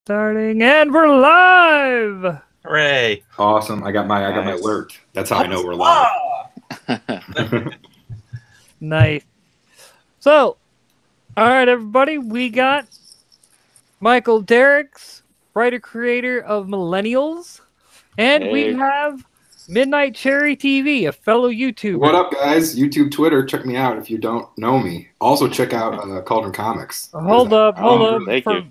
Starting and we're live. Hooray! Awesome! I got my alert. That's how I know we're live. Nice. So, all right, everybody, we got Michael Derricks, writer creator of Millennials, and we have Midnight Cherry TV, a fellow YouTuber. What up, guys? YouTube, Twitter, check me out if you don't know me. Also, check out Cauldron Comics. Hold up. Thank you.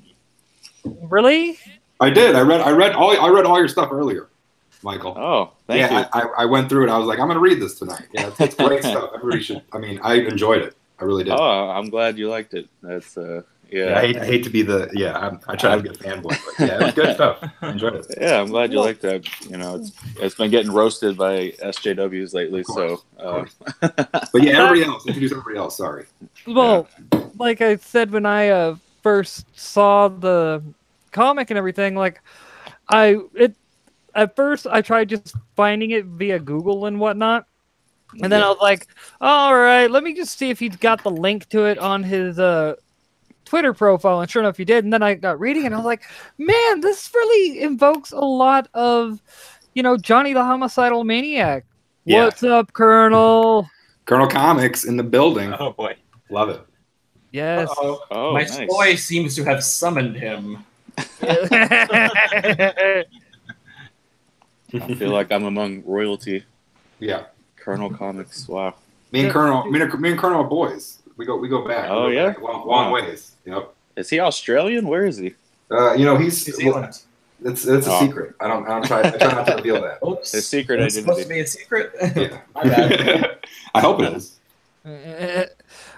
Really? I did. I read all your stuff earlier, Michael. Oh, thank you. I went through it. I was like, I'm going to read this tonight. Yeah, it's great stuff. Everybody should. I mean, I enjoyed it. I really did. Oh, I'm glad you liked it. That's yeah. I hate to be the I try to be a fanboy, but yeah, it was good stuff. I enjoyed it. Yeah, I'm glad you liked that. You know, it's been getting roasted by SJWs lately. Course, so, but yeah, everybody else. Introduce everybody else. Sorry. Well, like I said when I first saw the comic and everything, like at first I tried just finding it via Google and whatnot, and then I was like, all right, let me just see if he's got the link to it on his Twitter profile, and sure enough he did. And then I got reading and I was like, man, this really invokes a lot of, Johnny the Homicidal Maniac. Yeah. What's up, Colonel? Colonel Comics in the building. Oh boy. Love it. Yes. oh, My nice. boy seems to have summoned him. I feel like I'm among royalty. Yeah. Colonel Comics. Wow. Me and Colonel are boys. We go back. Oh, we go yeah? back long ways. Yep. Is he Australian? Where is he? He's New Zealand. It's a secret. I try not to reveal that. Oops. His secret It's supposed to identity. be a secret. Yeah. My bad. I hope it is.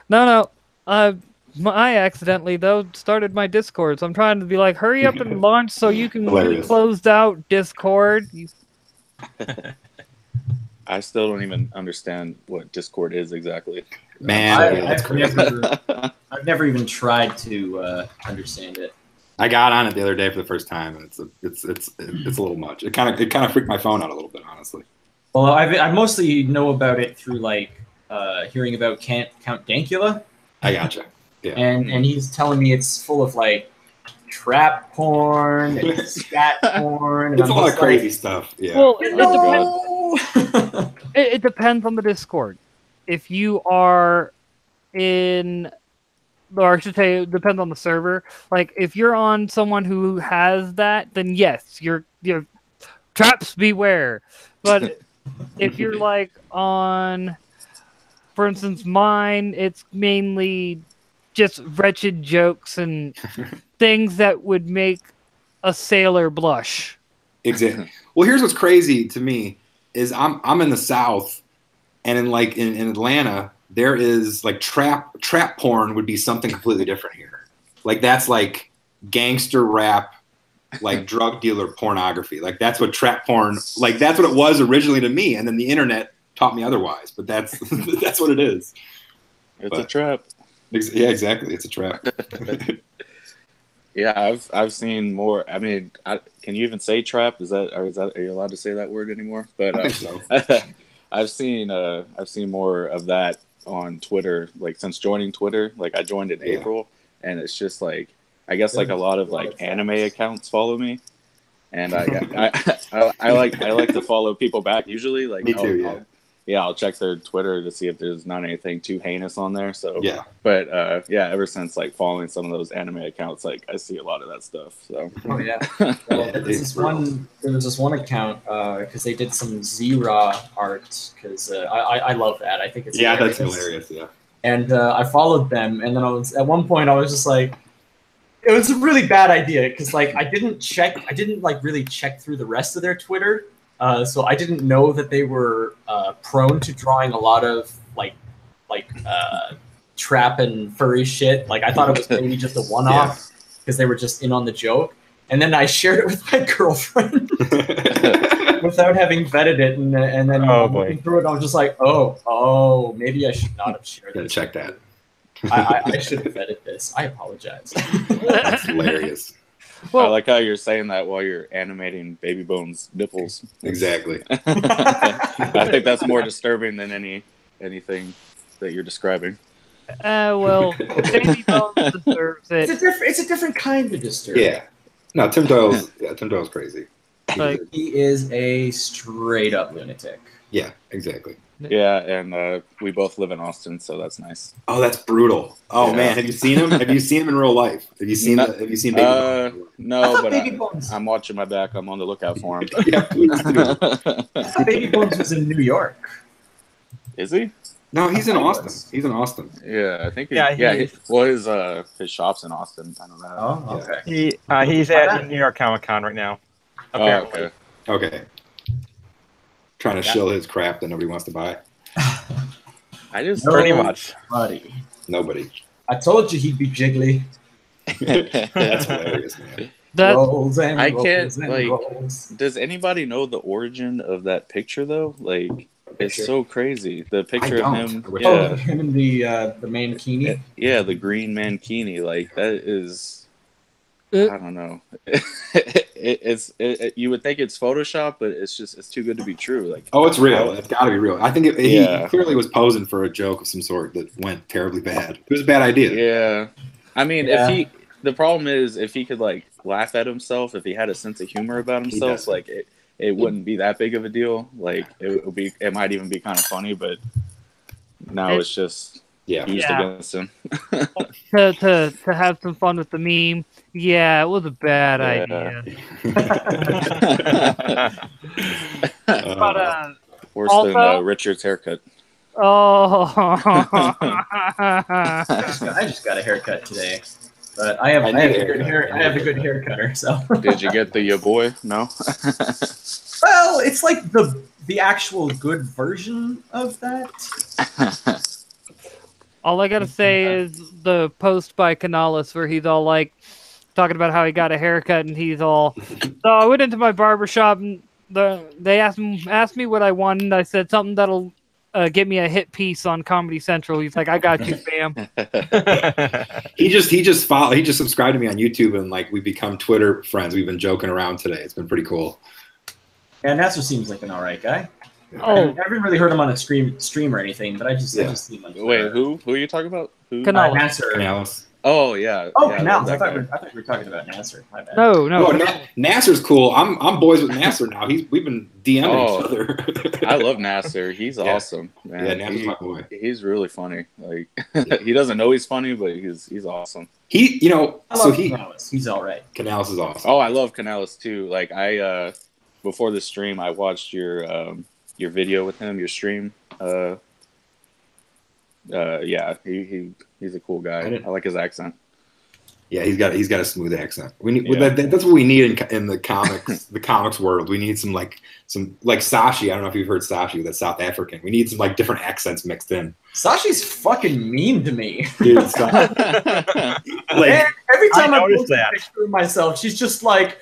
No. I accidentally, though, started my Discord, so I'm trying to be like, hurry up and launch so you can Hilarious. closed out Discord. I still don't even understand what Discord is exactly. Man, that's crazy. I've never even tried to understand it. I got on it the other day for the first time, and it's a little much. It kind of freaked my phone out a little bit, honestly. Well, I mostly know about it through hearing about Count Dankula, I gotcha. Yeah. and he's telling me it's full of trap porn and scat porn. And It's a I'm lot of just crazy stuff. Yeah. Well, No! it depends on the Discord. If you are in, or I should say, it depends on the server. Like, if you're on someone who has that, then yes, you're traps beware. But if you're on, for instance, mine, it's mainly just wretched jokes and things that would make a sailor blush. Exactly. Well, here's what's crazy to me is I'm in the South, and in Atlanta there is trap porn would be something completely different here. That's gangster rap, drug dealer pornography. That's what trap porn that's what it was originally to me, and then the internet taught me otherwise. But that's that's what it is. It's a trap. Yeah, exactly. It's a trap. Yeah, I've seen more. I mean, can you even say trap? Are you allowed to say that word anymore? But I think so. I've seen more of that on Twitter. Since joining Twitter, I joined in April, and it's just I guess a lot of anime accounts follow me, and I like to follow people back usually. Me too. I'll check their Twitter to see if there's not anything too heinous on there. So yeah, but ever since following some of those anime accounts, I see a lot of that stuff. So Oh yeah. Well, there was this one account because they did some Z-Raw art because I love that. I think it's that's hilarious. Yeah. And I followed them, and then at one point I was just like, it was a really bad idea because I didn't really check through the rest of their Twitter. So I didn't know that they were prone to drawing a lot of trap and furry shit. I thought it was maybe just a one-off because they were just in on the joke. And then I shared it with my girlfriend without having vetted it, and then looking through it, I was just like, oh, maybe I should not have shared Gotta this. check that. I should have vetted this. I apologize. That's hilarious. Well, I like how you're saying that while you're animating Baby Bone's nipples. Exactly. I think that's more disturbing than anything that you're describing. Well, Baby Bones deserves it. It's a different kind of disturbing. Yeah. No, Tim Doyle's crazy. Like, He is a straight up lunatic. Yeah, exactly. Yeah, and we both live in Austin, so that's nice. Oh, that's brutal. Oh Yeah. man, have you seen him? Have you seen him in real life? Have you seen Baby Bones? I No, thought but Baby Bones. I'm watching my back. I'm on the lookout for him. Yeah, please do. I thought Baby Bones was in New York. Is he? No, he's in I thought he Austin. was. He's in Austin. Yeah, I think. Yeah, Well, his shop's in Austin. I don't know. Oh, okay. He's at New York Comic Con right now. Apparently. Oh, okay. Okay. Trying to shill his crap that nobody wants to buy. I just Pretty much. Buddy. Nobody. I told you he'd be jiggly. That's hilarious, man. that Rolls and I rolls can't, and like- rolls. Does anybody know the origin of that picture though? Like, it's Picture? so crazy. The picture I of don't. him. Which Oh, Yeah, him and the mankini. yeah, the green mankini. Like that is. Uh, I don't know. You would think it's Photoshop, but it's too good to be true. Like, Oh, it's real. It's got to be real. I think he Yeah. clearly was posing for a joke of some sort that went terribly bad. It was a bad idea. yeah. I mean, Yeah. the problem is if he could like laugh at himself, if he had a sense of humor about himself, doesn't. like it wouldn't be that big of a deal. Like it might even be kind of funny, but now it's just Yeah. used Yeah. against him. to have some fun with the meme. Yeah, it was a bad Yeah. idea. But Worse Also- than Richard's haircut. oh, I just got a haircut today, but I have I a need a good haircut. hair. I have a good hair cutter. So Did you get the ya boy? No. well, it's like the actual good version of that. all I gotta say is the post by Canales where he's all like talking about how he got a haircut and he's all. So I went into my barber shop and they asked me what I wanted. I said something that'll get me a hit piece on Comedy Central. He's like, I got you, fam. He just subscribed to me on YouTube and like we become Twitter friends. We've been joking around today. It's been pretty cool. And Nasser seems like an alright guy. Oh, I haven't really heard him on a stream or anything, but I just see him on Twitter. Wait, who are you talking about? Who? Canales. Nasser. Canales. Oh yeah. Oh, yeah, Canals. I that thought guy. we were talking about Nasser. My bad. no. Oh, Nasser's cool. I'm boys with Nasser now. We've been DMing Oh. each other. I love Nasser. He's Yeah. awesome, man. Yeah, Nasser's my boy. He's really funny. Like he doesn't know he's funny, but he's awesome. He, I love Canales. He's alright. Canales is awesome. Oh, I love Canales too. Like I before the stream, I watched your video with him, your stream. Yeah, he's a cool guy. I like his accent. Yeah, he's got a smooth accent. We need Yeah. that's what we need in the comics world. We need some Sashi. I don't know if you've heard Sashi, that's South African. We need some like different accents mixed in. Sashi's fucking mean to me. Dude, Sashi, like Every time I noticed post a that. picture of myself, she's just like,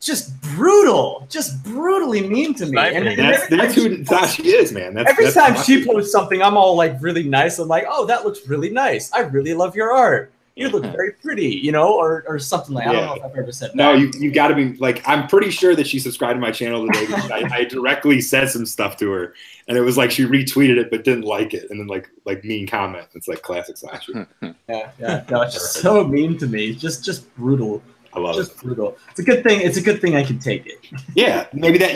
just brutal, just brutally mean to me. Sniping. that's who Sashi is, man. Every That's time Sashi. she posts something, I'm all like really nice. I'm like, oh, that looks really nice. I really love your art. You look very pretty, or something like. I don't know if I've ever said that. No, you got to be like. I'm pretty sure that she subscribed to my channel today. Because I directly said some stuff to her, and it was like she retweeted it but didn't like it, and then like mean comment. It's like classic Sashi. Yeah. No, it's just so mean to me. Just brutal. I love Just it. brutal. It's a good thing. It's a good thing I can take it. Yeah, maybe that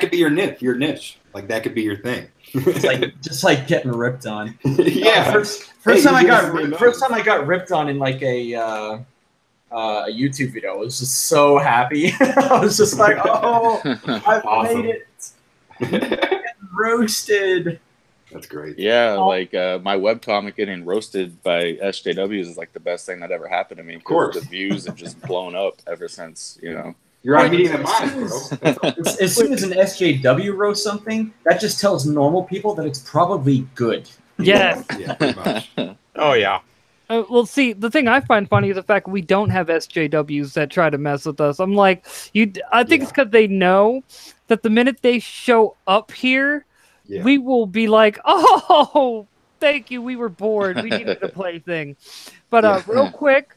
could be your niche. Your niche, like that could be your thing. It's like just like getting ripped on. Yeah. First Hey, time I you got just first time I got ripped on in like a YouTube video, I was just so happy. I was just like, oh, I've Awesome. made it. Getting roasted. That's great. Yeah, like my webcomic getting roasted by SJWs is like the best thing that ever happened to me. Of course. the views have just blown up ever since. You're on Media Mind, bro. As soon as an SJW roasts something, that just tells normal people that it's probably good. Yes. Yeah, pretty much. Oh yeah. Well, see, the thing I find funny is the fact we don't have SJWs that try to mess with us. I'm like, I think it's because they know that the minute they show up here, Yeah. we will be like, oh, thank you. We were bored. We needed a plaything. But Yeah. real quick,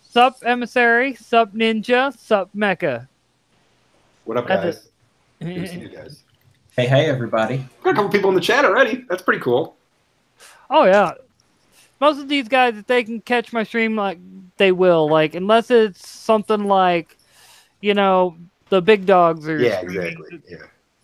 sup Emissary, sup Ninja, sup Mecha. What up, That's guys? Good to see you guys. Hey, everybody. Got a couple people in the chat already. That's pretty cool. Oh, yeah. most of these guys, if they can catch my stream, like they will. Like unless it's something like, you know, the big dogs or Yeah, exactly. Yeah.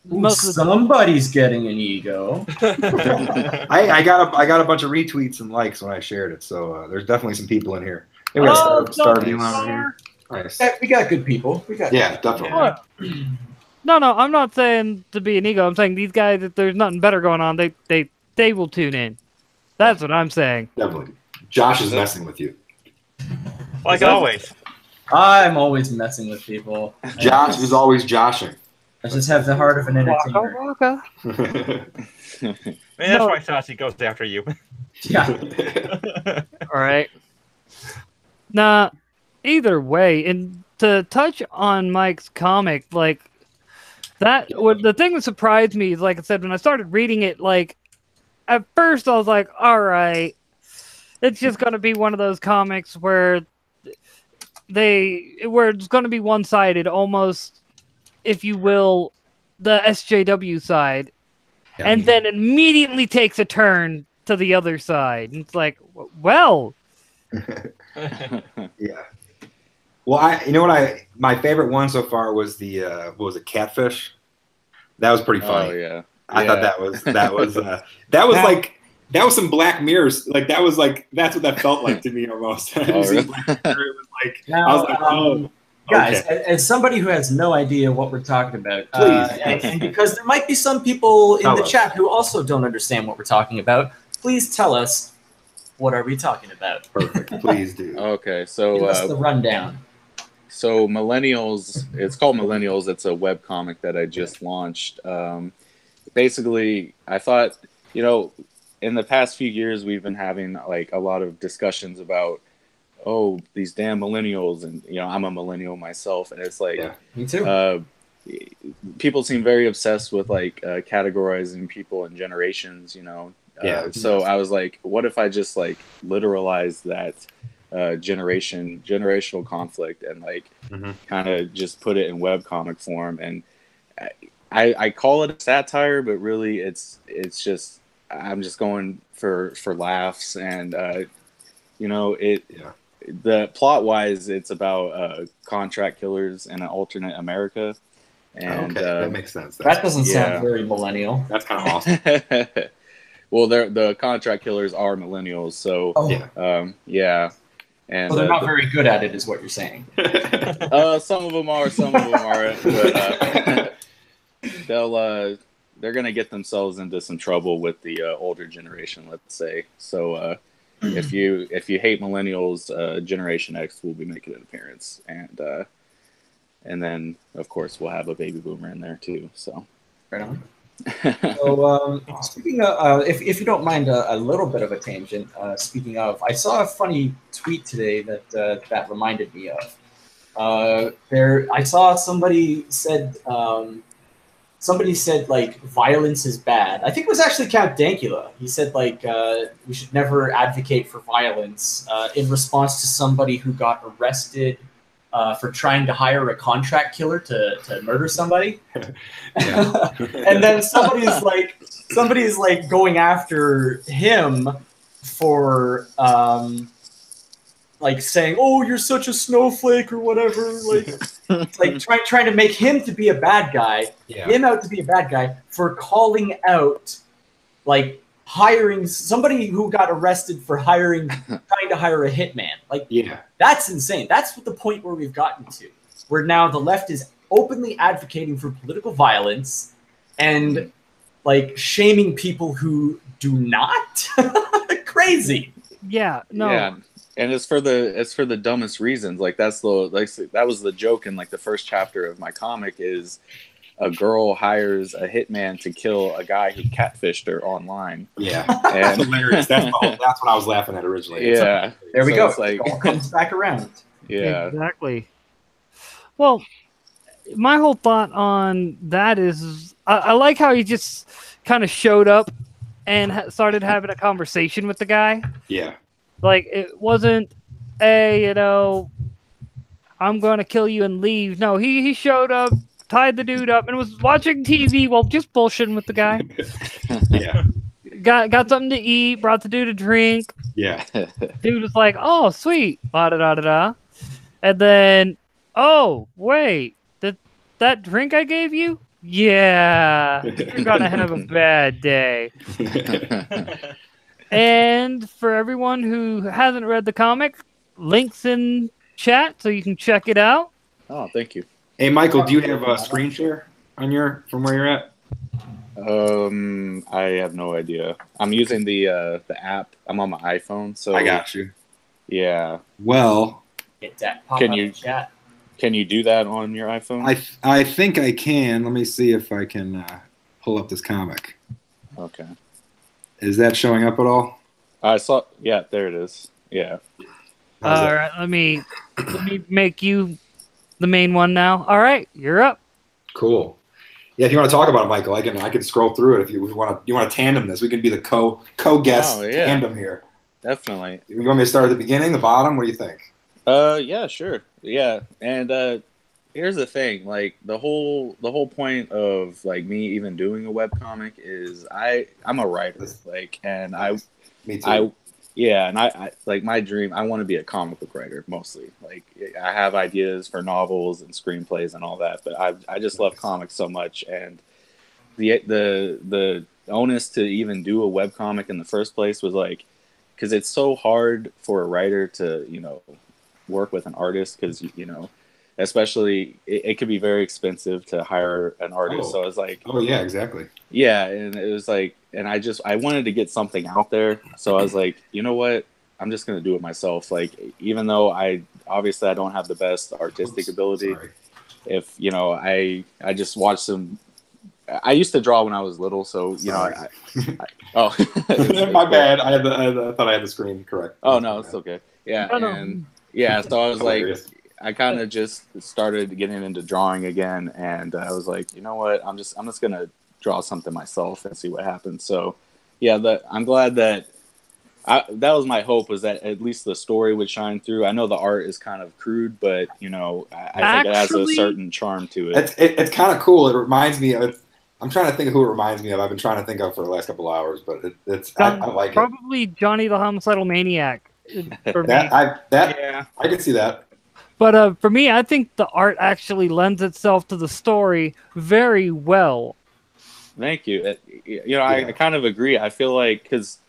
most of the Somebody's getting an ego. I got a bunch of retweets and likes when I shared it, so there's definitely some people in here. Hey, we got Star don't View on Star. here. Nice. Yeah, we got good people. Yeah, definitely. No, I'm not saying to be an ego. I'm saying these guys, if there's nothing better going on, they will tune in. That's what I'm saying. Definitely. Josh is messing with you. Like always. I'm always messing with people. Josh is always joshing. I just have the heart of an entertainer. Waka. Maybe that's No. why Sashi goes after you. Yeah. All right. Nah, either way, and to touch on Mike's comic, like that, the thing that surprised me is, like I said, when I started reading it, like at first I was like, all right, it's just gonna be one of those comics where it's gonna be one-sided, almost, if you will, the SJW side, and then immediately takes a turn to the other side. And it's like, well, Yeah. Well, my favorite one so far was the what was it, Catfish? That was pretty funny. Oh yeah. I thought that was some Black Mirrors. Like that's what that felt like to me almost. Oh, really? Black Mirror, it was like Now, I was like, oh, guys, okay. as somebody who has no idea what we're talking about, Please. and because there might be some people in Tell the us. chat who also don't understand what we're talking about, please tell us, what are we talking about? Perfect. Please do. Okay, Give so us the rundown. So Millennials, it's called Millennials. It's a webcomic that I just launched. Basically, I thought, in the past few years, we've been having like a lot of discussions about, oh, these damn millennials. And, I'm a millennial myself. And it's like, Yeah. Me too. people seem very obsessed with like categorizing people in generations, Yeah. So I was like, what if I just like literalize that generational conflict and like kind of just put it in webcomic form? And I call it a satire, but really it's just, I'm just going for laughs. And the plot wise, it's about contract killers in an alternate America. And Okay, that makes sense. That doesn't yeah. sound very millennial. That's kind of awesome. Well, the contract killers are millennials, so Yeah. yeah. And So they're not very good at it, is what you're saying. some of them are, some of them aren't. But they're gonna get themselves into some trouble with the older generation, let's say. So if you hate millennials, Generation X will be making an appearance, and then of course we'll have a baby boomer in there too. So. Right on. So, speaking of, if you don't mind a little bit of a tangent, speaking of, I saw a funny tweet today that reminded me of. I saw somebody said like violence is bad. I think it was actually Count Dankula. He said like we should never advocate for violence in response to somebody who got arrested for trying to hire a contract killer to murder somebody. And then somebody's like going after him for like saying, "Oh, you're such a snowflake" or whatever, like trying to make him to be a bad guy, him out to be a bad guy for calling out like hiring somebody who got arrested for trying to hire a hitman. Like, that's insane. That's what the point where we've gotten to, where now the left is openly advocating for political violence and like shaming people who do not. Crazy. Yeah, no. Yeah. And it's for the dumbest reasons. Like that was the joke in like the first chapter of my comic is a girl hires a hitman to kill a guy who catfished her online. Yeah, that's hilarious. That's what I was laughing at originally. Yeah, there we go. It's like, it all comes back around. Yeah, exactly. Well, my whole thought on that is, I like how he just kind of showed up and started having a conversation with the guy. Yeah, like it wasn't I'm going to kill you and leave. No, he showed up, tied the dude up, and was watching TV while just bullshitting with the guy. Yeah. got something to eat, brought the dude a drink. Yeah. Dude was like, "Oh, sweet, da da da da da," and then, "Oh, wait, that drink I gave you? Yeah, you're gonna have a bad day." And for everyone who hasn't read the comic, links in chat so you can check it out. Oh, thank you. Hey, Michael, do you have a screen share on from where you're at? I have no idea. I'm using the app. I'm on my iPhone, so I got you. Yeah. Well, Get that pop Can up you- in chat. Can you do that on your iPhone? I think I can. Let me see if I can pull up this comic. Okay. Is that showing up at all? I saw. Yeah, there it is. Yeah. How's All that? right, let me make you the main one now. All right, you're up. Cool. Yeah, if you want to talk about it, Michael, I can scroll through it if you want to. You want to tandem this? We can be the co-guest Oh, yeah. tandem here. Definitely. You want me to start at the beginning, the bottom? What do you think? Yeah, sure. Yeah. And here's the thing, like the whole point of like me even doing a webcomic is I'm a writer, like, and Me too. I like my dream, I want to be a comic book writer mostly. Like I have ideas for novels and screenplays and all that, but I just love comics so much, and the onus to even do a webcomic in the first place was like, because it's so hard for a writer to, work with an artist, because especially it could be very expensive to hire an artist. So I was like, Oh yeah, exactly. yeah, and it was like, and I wanted to get something out there, so I was like, you know what, I'm just gonna do it myself. Like, even though I don't have the best artistic ability, Sorry. if I just watched some. I used to draw when I was little, so Sorry. oh, My bad. I thought I had the screen correct. Oh no, it's okay. Yeah, No, no. and yeah, so I was like, Hilarious. I kind of just started getting into drawing again, and I was like, you know what, I'm just gonna draw something myself and see what happens. So yeah, I'm glad that that was my hope, was that at least the story would shine through. I know the art is kind of crude, but I think it has a Actually, certain charm to it. It's kind of cool. It reminds me of. I'm trying to think of who it reminds me of. I've been trying to think of for the last couple hours, but I like it. Probably Johnny the Homicidal Maniac for me. Yeah. I can see that. But for me, I think the art actually lends itself to the story very well. Thank you. I kind of agree. I feel like, because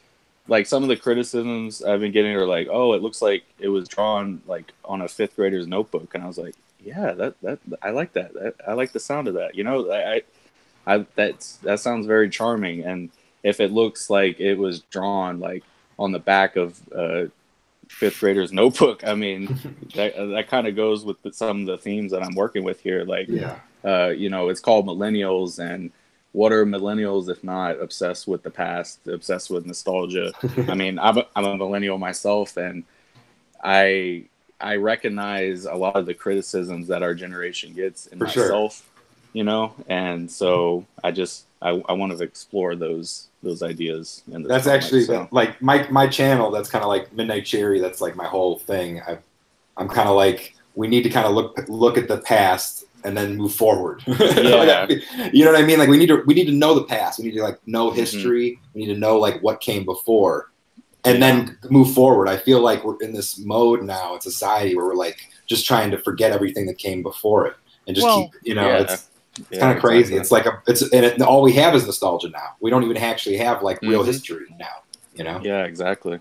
like some of the criticisms I've been getting are like, oh, it looks like it was drawn like on a fifth grader's notebook, and I was like, yeah, that I like that. I like the sound of that. That sounds very charming. And if it looks like it was drawn like on the back of fifth grader's notebook, I mean, that kind of goes with some of the themes that I'm working with here. Like, Yeah. It's called Millennials, and what are millennials if not obsessed with the past, obsessed with nostalgia? I mean, I'm a millennial myself, and I recognize a lot of the criticisms that our generation gets in For sure. myself, and so I want to explore those ideas. In this That's comic, actually so. like my channel. That's kind of like Midnight Cherry. That's like my whole thing. I'm kind of like, we need to kind of look at the past and then move forward. Yeah. You know what I mean? Like we need to know the past. We need to like know history. We need to know like what came before, and then move forward. I feel like we're in this mode now in society where we're like just trying to forget everything that came before it and just keep, it's kind of crazy. Exactly. It's like all we have is nostalgia now. We don't even actually have like real history now. Yeah, exactly.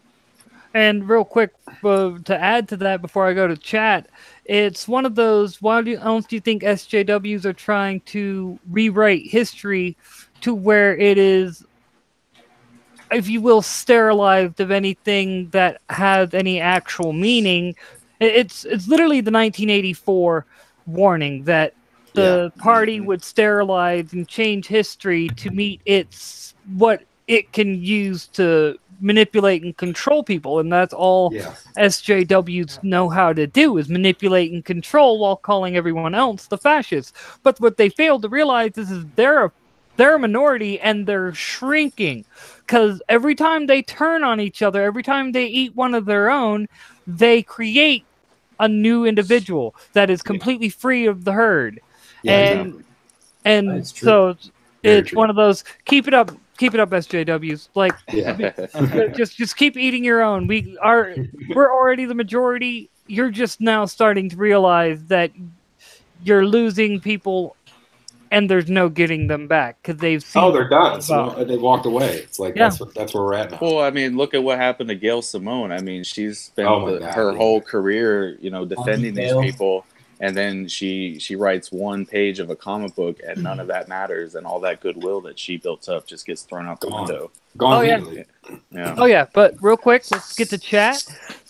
And real quick, to add to that before I go to chat, it's one of those, why else do you think SJWs are trying to rewrite history to where it is, if you will, sterilized of anything that has any actual meaning? It's literally the 1984 warning that the party would sterilize and change history to meet what it can use to manipulate and control people, and that's all SJWs know how to do, is manipulate and control while calling everyone else the fascists. But what they fail to realize is they're a minority, and they're shrinking, because every time they turn on each other, every time they eat one of their own, they create a new individual that is completely free of the herd. Yeah, and so it's one of those, keep it up, keep it up, SJWs. Like, Yeah. just keep eating your own. We're already the majority. You're just now starting to realize that you're losing people, and there's no getting them back because they've seen. Oh, they're done. Well, They walked away. It's like Yeah. that's where we're at now. Well, I mean, look at what happened to Gail Simone. I mean, she's spent Oh my God, her yeah. whole career, defending these Gail. people, and then she writes one page of a comic book, and none of that matters, and all that goodwill that she built up just gets thrown out the Gone. window. Gone Oh, yeah. immediately. Yeah. Oh yeah, but real quick, let's get to chat.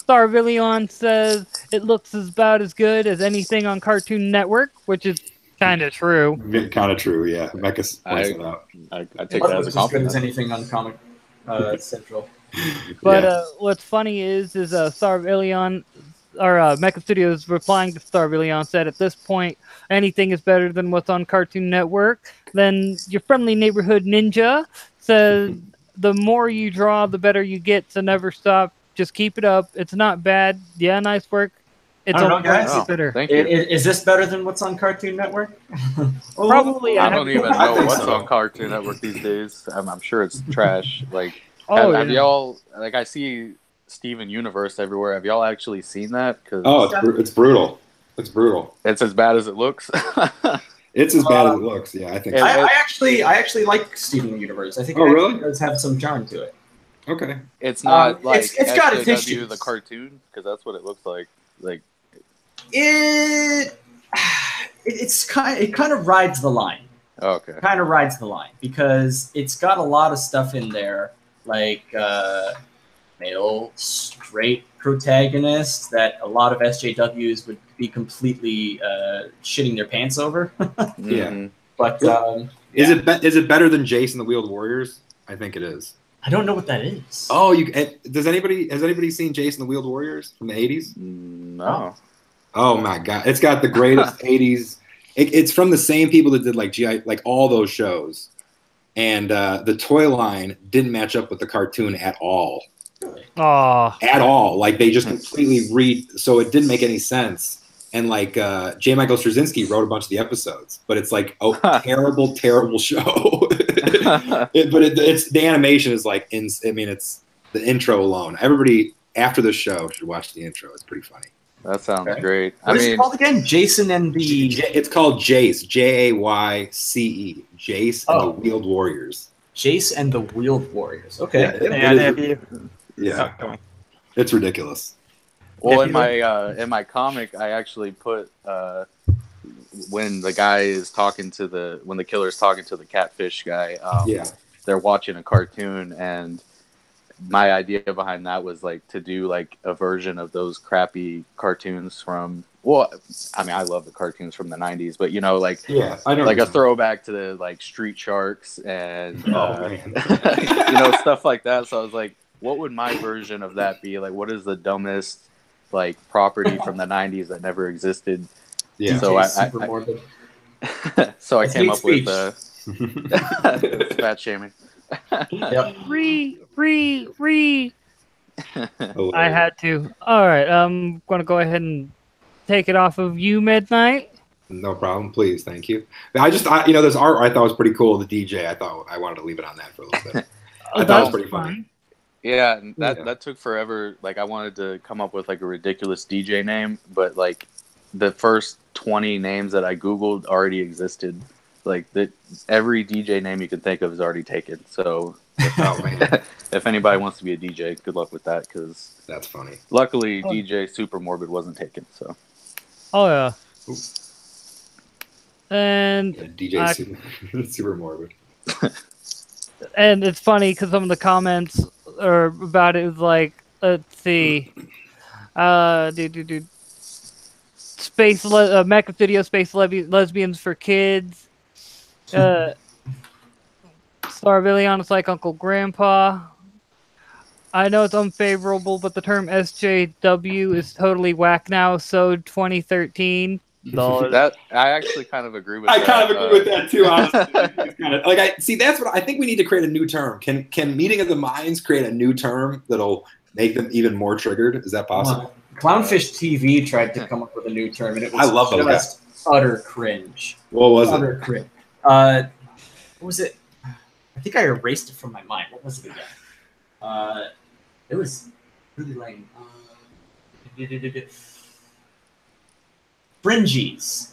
Starvillion says it looks about as good as anything on Cartoon Network, which is kind of true. Kind of true, yeah. Mecca points it out. I take It that as a looks as good as compliment. anything on Comic Central. But Yeah. what's funny is Starvillion or Mecha Studios replying to Starvillion said at this point anything is better than what's on Cartoon Network. Then your friendly neighborhood ninja says the more you draw, the better you get. So never stop. Just keep it up. It's not bad. Yeah, nice work. It's I don't know, only guys. consider. Thank you. Is this better than what's on Cartoon Network? Probably. I don't even I know think what's so. on Cartoon Network these days. I'm sure it's trash. Like, Oh, have yeah. y'all, like, I see Steven Universe everywhere. Have y'all actually seen that? Because Oh, it's brutal. It's brutal. it's as bad as it looks. It's as bad as it looks. Yeah, I think. So. I actually like Steven Universe. I think Oh, it really? does have some charm to it. Okay. It's not like it's got its SJW, issues. the cartoon, because that's what it looks like. Like, It kind of rides the line. okay. Kind of rides the line because it's got a lot of stuff in there, like male straight protagonists that a lot of SJWs would be completely shitting their pants over. Yeah. Mhm. But Is it better than Jason the Wheeled Warriors? I think it is. I don't know what that is. Oh, has anybody seen Jason the Wheeled Warriors from the 80s? No. Oh my god, it's got the greatest 80s. It's from the same people that did like GI, like all those shows, and the toy line didn't match up with the cartoon at all. Aw. At all, like they just completely so it didn't make any sense. And like J. Michael Straczynski wrote a bunch of the episodes, but it's like a terrible show. It's the animation is like it's the intro alone. Everybody after the show should watch the intro. It's pretty funny. That sounds Okay. great. What is it called again? Jason and the It's called Jace, Jayce, Jace and the Wheeled Warriors. Jace and the Wheeled Warriors. Okay. Yeah, it's ridiculous. Well, If in my comic, I actually put when the killer is talking to the catfish guy. Yeah. They're watching a cartoon, and my idea behind that was like to do like a version of those crappy cartoons from. Well, I mean, I love the cartoons from the '90s, but like Yeah, I know. like a throwback to the like Street Sharks and man. stuff like that. So I was like, what would my version of that be? Like, what is the dumbest like property from the *90s that never existed? Yeah. So Super morbid. so I That's came hate up with speech. fat shaming. Yep. Free. I had to. All right. I'm gonna go ahead and take it off of you, Midnight. No problem, please, thank you. There's art I thought was pretty cool. The DJ, I thought I wanted to leave it on that for a little bit. I thought it was pretty funny. Yeah, and Yeah. that took forever. Like, I wanted to come up with like a ridiculous DJ name, but like the first 20 names that I Googled already existed. Like every DJ name you can think of is already taken. So Oh man, if anybody wants to be a DJ, good luck with that. Because that's funny. luckily, DJ Super Morbid wasn't taken. So Oh yeah. Ooh. And Yeah, DJ super morbid. and it's funny because some of the comments are about it was like, let's see, Mecha Studio Space Lesbians for Kids. Starvillion is like Uncle Grandpa. I know it's unfavorable, but the term SJW is totally whack now. So 2013. that I actually kind of agree with. I that. kind of agree with that too. Honestly, it's kind of like that's what I think we need to create a new term. Can Meeting of the Minds create a new term that'll make them even more triggered? Is that possible? Clownfish TV tried to come up with a new term, and it was I love those just utter cringe. What was it? Utter cringe. What was it? I think I erased it from my mind. What was it again? It was really lame. Fringies.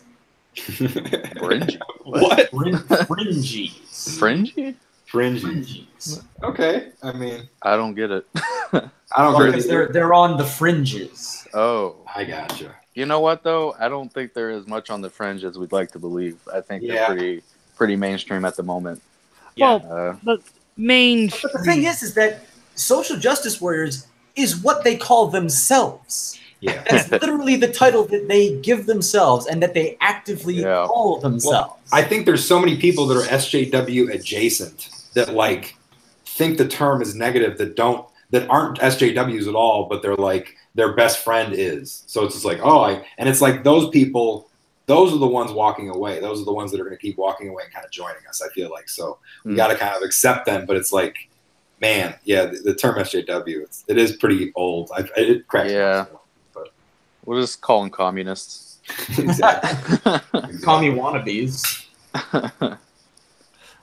Fringe? What? Fringies. Fringy? Fringy. Fringies. Okay. I mean, I don't get it. I don't Because they're on the fringes. Oh. I gotcha. You know what though? I don't think there is much on the fringe as we'd like to believe. I think they're pretty mainstream at the moment. Well, the main. But the thing is that social justice warriors is what they call themselves. Yeah. That's literally the title that they give themselves and that they actively call themselves. Well, I think there's so many people that are SJW adjacent that like think the term is negative that aren't SJWs at all, but they're like their best friend is. So it's just like, and it's like those people, those are the ones walking away. Those are the ones that are going to keep walking away and kind of joining us, I feel like. So we got to kind of accept them, but it's like, man, the term SJW, it is pretty old. It cracks me up. We'll just call them communists. Exactly. Commie wannabes.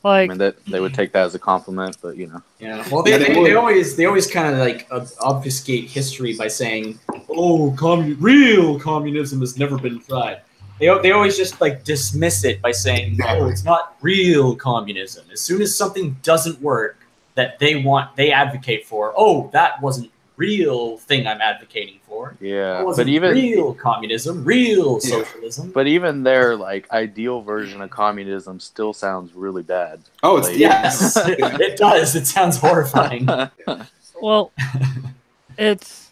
I mean, that they would take that as a compliment, but you know. Yeah. Well, they always kind of like obfuscate history by saying, "Oh, real communism has never been tried." They always just like dismiss it by saying, "Oh, it's not real communism." As soon as something doesn't work that they advocate for, "Oh, that wasn't real thing I'm advocating for." Yeah, but even real communism, real socialism. But even their like ideal version of communism still sounds really bad. Oh, it's yes, it does. It sounds horrifying. Well, it's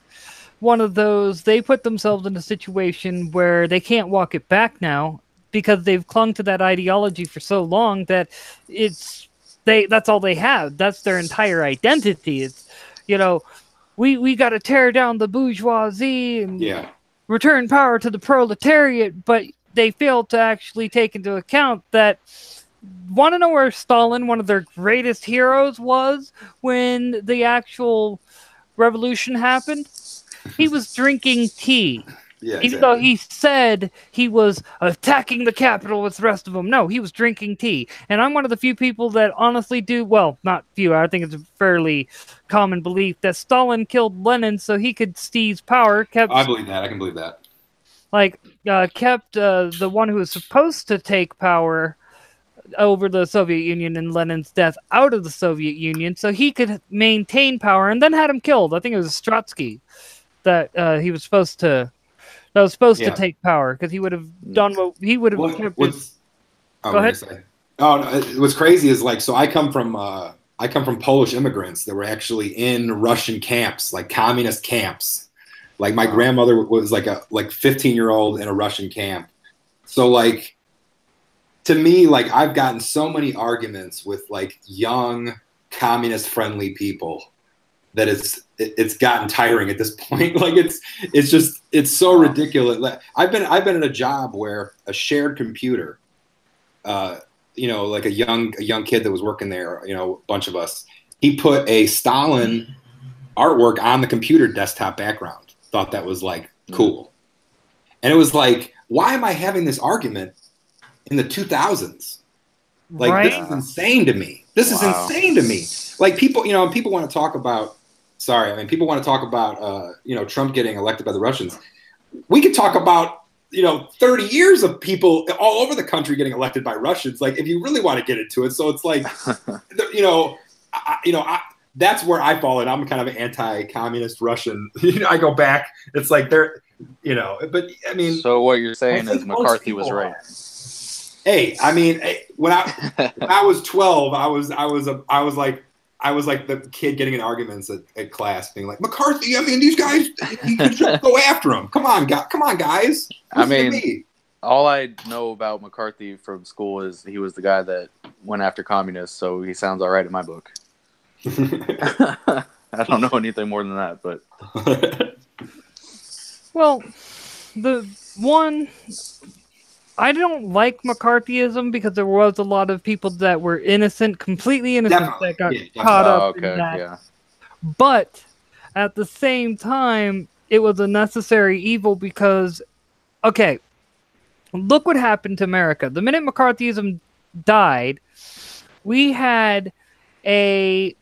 one of those. They put themselves in a situation where they can't walk it back now because they've clung to that ideology for so long that that's all they have. That's their entire identity. It's we got to tear down the bourgeoisie and return power to the proletariat, but they failed to actually take into account that. Want to know where Stalin, one of their greatest heroes, was when the actual revolution happened? He was drinking tea. Yeah, even though he said he was attacking the capital with the rest of them. No, he was drinking tea. And I'm one of the few people that honestly not few, I think it's a fairly common belief that Stalin killed Lenin so he could seize power. I believe that. I can believe that. Kept the one who was supposed to take power over the Soviet Union and Lenin's death out of the Soviet Union so he could maintain power, and then had him killed. I think it was Trotsky that he was supposed to... That was supposed to take power because he would have done what he would have kept his... Go ahead. What's crazy is so I come from Polish immigrants that were actually in Russian camps, like communist camps. Like my grandmother was like a 15-year-old in a Russian camp. So to me, I've gotten so many arguments with young communist friendly people that it's gotten tiring at this point. It's so ridiculous. I've been in a job where a shared computer, a young kid that was working there, a bunch of us, he put a Stalin artwork on the computer desktop background. Thought that was cool. And it was why am I having this argument in the 2000s? This is insane to me. This is insane to me. People want to talk about, people want to talk about, Trump getting elected by the Russians. We could talk about, 30 years of people all over the country getting elected by Russians. If you really want to get into it. So it's that's where I fall in. I'm kind of an anti-communist Russian. I go back. It's they're, but I mean. So what you're saying is McCarthy was right. Hey, I mean, when I was 12, I was like the kid getting in arguments at class, being like, McCarthy. I mean, these guys, you should go after him. Come on, guys. Listen to me. All I know about McCarthy from school is he was the guy that went after communists. So he sounds all right in my book. I don't know anything more than that, but. Well, the one. I don't like McCarthyism because there was a lot of people that were innocent, completely innocent, that got caught up in that. Yeah. But at the same time, it was a necessary evil because, look what happened to America. The minute McCarthyism died, we had a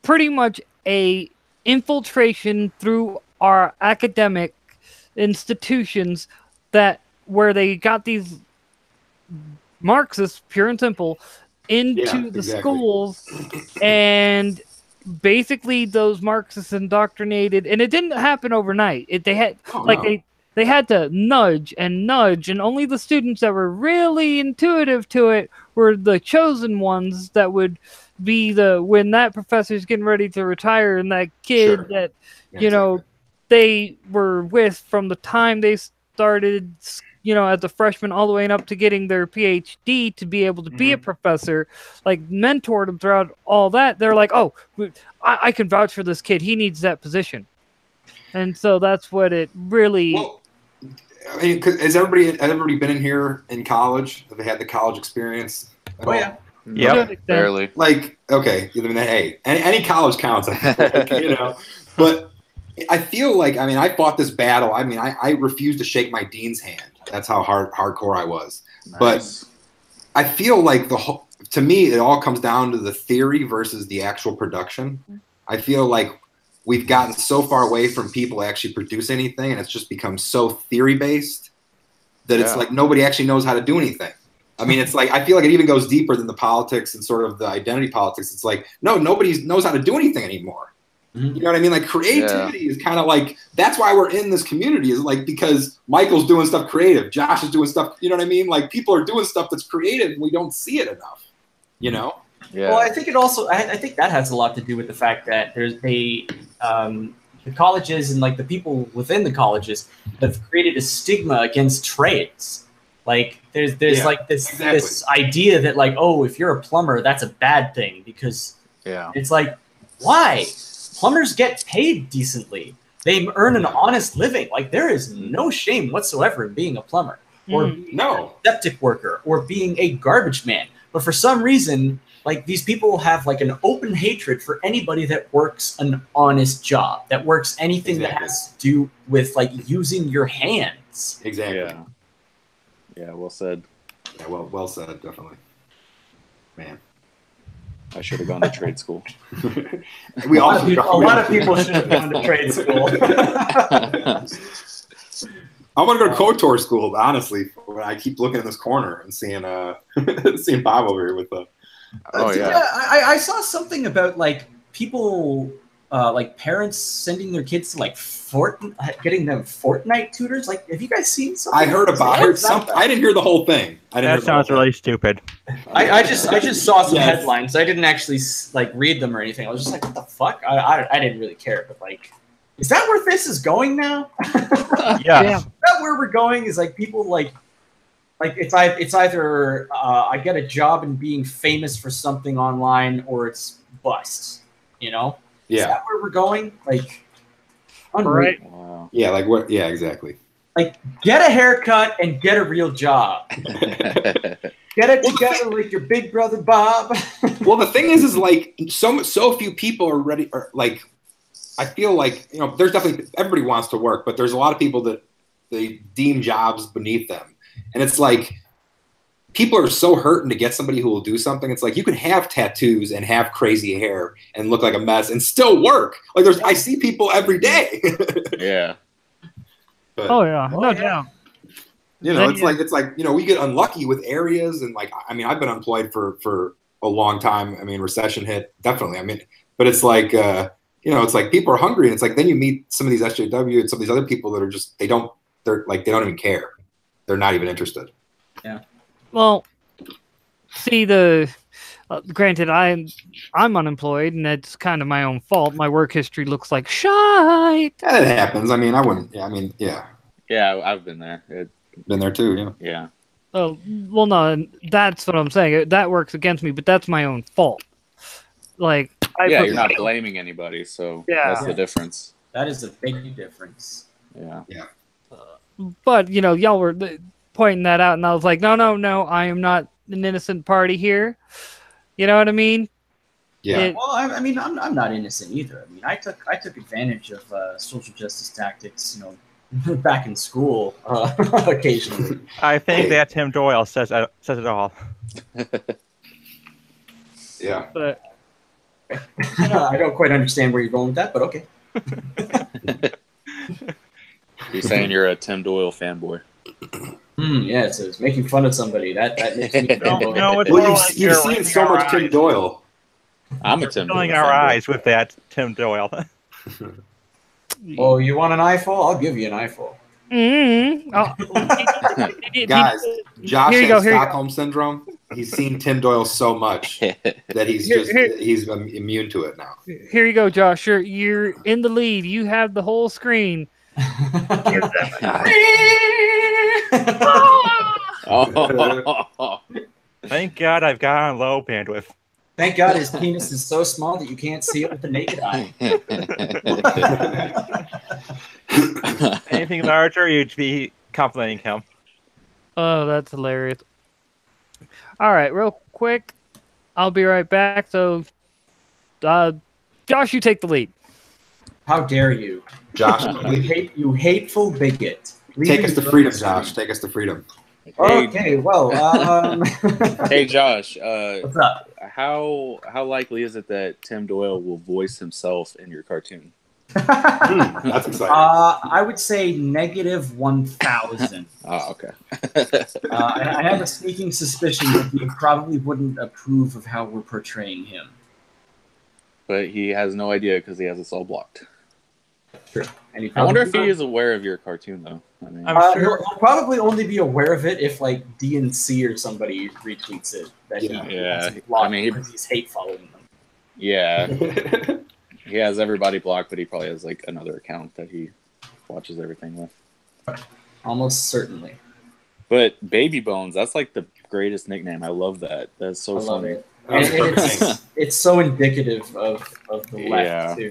pretty much a infiltration through our academic institutions that where they got these Marxists, pure and simple, into the schools, and basically those Marxists indoctrinated, and it didn't happen overnight. They had to nudge, and only the students that were really intuitive to it were the chosen ones that would be when that professor's getting ready to retire, and that kid that they were with from the time they started, as a freshman all the way up to getting their PhD to be able to be a professor, like mentored them throughout all that. They're like, oh, I can vouch for this kid. He needs that position. And so that's what it really... Well, I mean, has everybody been in here in college? Have they had the college experience at all? Yeah. Yeah, barely. Like, okay, I mean, hey, any college counts, But I feel like, I mean, I fought this battle. I mean, I refused to shake my dean's hand. That's how hardcore I was. Nice. But I feel like to me, it all comes down to the theory versus the actual production. I feel like we've gotten so far away from people actually produce anything, and it's just become so theory-based that it's like nobody actually knows how to do anything. I mean, it's like, I feel like it even goes deeper than the politics and sort of the identity politics. It's like, no, nobody knows how to do anything anymore. You know what I mean? Like, creativity is kind of like, that's why we're in this community, is like, because Michael's doing stuff creative, Josh is doing stuff, you know what I mean? Like, people are doing stuff that's creative, and we don't see it enough, Yeah. Well, I think it also, I think that has a lot to do with the fact that there's the colleges and like the people within the colleges have created a stigma against trades. Like there's like this idea that like, oh, if you're a plumber, that's a bad thing, because it's like, why? Plumbers get paid decently. They earn an honest living. Like, there is no shame whatsoever in being a plumber or being a septic worker or being a garbage man. But for some reason, like, these people have like an open hatred for anybody that works an honest job, that works anything that has to do with like using your hands. Exactly. Yeah, well said. Yeah, well said, definitely. Man. I should have gone to trade school. A lot of people should have gone to trade school. I want to go to KOTOR school, honestly. I keep looking in this corner and seeing seeing Bob over here with the. I saw something about like people, like parents sending their kids to like getting them Fortnite tutors. Like, have you guys seen something? I heard something. I didn't hear the whole thing. That sounds really stupid. I just saw some headlines. I didn't actually like read them or anything. I was just like, what the fuck? I didn't really care. But like, is that where this is going now? Yeah. Is that where we're going? Is like people like it's either I get a job in being famous for something online, or it's bust. You know? Yeah. Is that where we're going? Like, right? Wow. Yeah, like what? Yeah, exactly. Like, get a haircut and get a real job. Get it together with your big brother Bob. Well, the thing is like so few people are ready. Or like, I feel like, you know, there's definitely, everybody wants to work, but there's a lot of people that they deem jobs beneath them, and it's like people are so hurting to get somebody who will do something. It's like, you can have tattoos and have crazy hair and look like a mess and still work. Like, I see people every day. Yeah. But, no doubt. You know, it's like, you know, we get unlucky with areas, and like, I mean, I've been unemployed for a long time. I mean, recession hit, definitely. I mean, but it's like, you know, it's like people are hungry, and it's like, then you meet some of these SJW and some of these other people that are just, they don't even care. They're not even interested. Yeah. Well, see, granted, I'm unemployed, and that's kind of my own fault. My work history looks like shite. Yeah, it happens. I mean, I wouldn't. Yeah, I mean, yeah. Yeah, I've been there. Been there too. Yeah. Yeah. Oh, well, no, that's what I'm saying. That works against me, but that's my own fault. Like, you're not blaming anybody, so that's the difference. That is a big difference. Yeah. Yeah. But, you know, y'all were pointing that out, and I was like, no, I am not an innocent party here. You know what I mean? Yeah. Well, I mean, I'm not innocent either. I mean, I took advantage of social justice tactics, you know, back in school occasionally. I think that Tim Doyle says it all. Yeah. But I don't quite understand where you're going with that, but okay. You're saying you're a Tim Doyle fanboy. Yeah, so it's making fun of somebody. That makes me No, it's Well, more like you've you're seen rolling so our much Tim eyes. Doyle. I'm a Tim Doyle Filling our fanboy. eyes with that Tim Doyle. Oh, you want an eyeful? I'll give you an eyeful. Guys, Josh Here you go, has here you go. Stockholm syndrome. He's seen Tim Doyle so much that he's he's immune to it now. Here you go, Josh. You're in the lead. You have the whole screen. Oh. Thank God I've got on low bandwidth. Thank God his penis is so small that you can't see it with the naked eye. Anything larger, you'd be complimenting him. Oh, that's hilarious. All right, real quick. I'll be right back. So, Josh, you take the lead. How dare you? Josh, You hateful bigot. take us to freedom, Josh. Take us to freedom. Okay, well, Hey Josh, what's up? how likely is it that Tim Doyle will voice himself in your cartoon? That's exciting. I would say -1,000. Oh, okay. I have a sneaking suspicion that he probably wouldn't approve of how we're portraying him. But he has no idea because he has us all blocked. True. And he I wonder if probably he is aware of your cartoon though. I mean, I'm sure. He'll probably only be aware of it if like DNC or somebody retweets it. That he Yeah. wants to block I mean, he- because he's hate following them. yeah, he has everybody blocked, but he probably has like another account that he watches everything with. Almost certainly. But Baby Bones, that's like the greatest nickname. I love that. That's so I love funny. it. And it's so indicative of the left Yeah.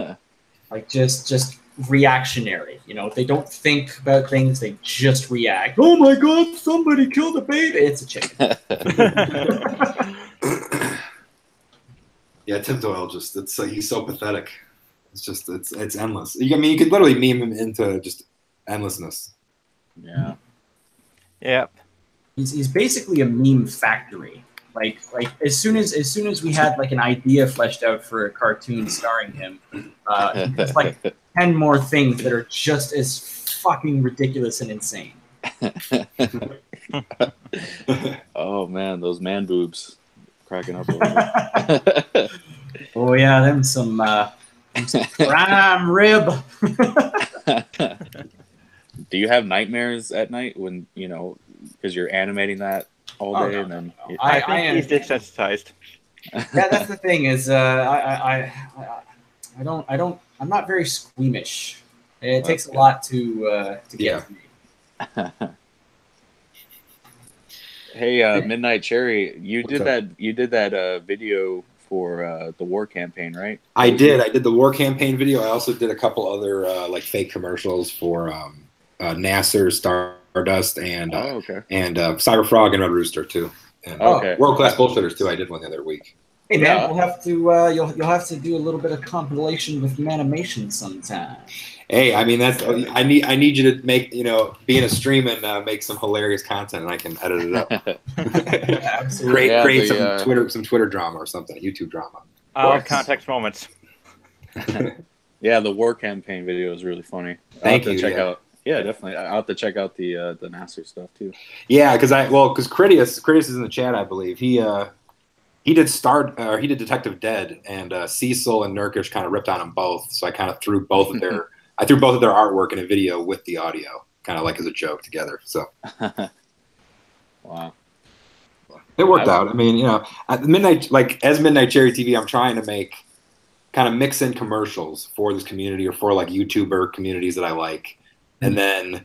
too. Like just reactionary. You know, they don't think about things; they just react. Oh my God! Somebody killed a baby. It's a chicken. Yeah, Tim Doyle he's so pathetic. It's endless. I mean, you could literally meme him into just endlessness. Yeah. Yep. He's basically a meme factory. Like as soon as we had like an idea fleshed out for a cartoon starring him, it's like 10 more things that are just as fucking ridiculous and insane. Oh man, those man boobs cracking up over there. Oh yeah, them some prime rib. Do you have nightmares at night when because you're animating that all Oh, day no, and then no. I I am- think he's desensitized. Yeah, that's the thing is I'm not very squeamish. It takes a lot to get Yeah. to me. Hey, Midnight Cherry, you did that video for the war campaign, right? I did the war campaign video. I also did a couple other like fake commercials for Nasser, Stardust, and okay. Cyber Frog and Red Rooster too. And, Okay. World Class Bullshitters too. I did one the other week. Hey man, Yeah. we'll have to you'll have to do a little bit of compilation with Manimation sometime. Hey, I mean I need you to make be in a stream and make some hilarious content, and I can edit it up. Absolutely. create Yeah, some Twitter drama or something, YouTube drama. Context moments. Yeah, the war campaign video is really funny. Thank I'll have you, to check yeah. out. Yeah, definitely. I'll have to check out the Nasser stuff too. Yeah, because Critias is in the chat, I believe. He did Detective Dead, and Cecil and Nurkic kind of ripped on them both. So I kind of threw both of their artwork in a video with the audio, kind of like as a joke together. So Wow. it worked out. I mean, at Midnight Cherry TV, I'm trying to mix in commercials for this community or for like YouTuber communities that I like, and then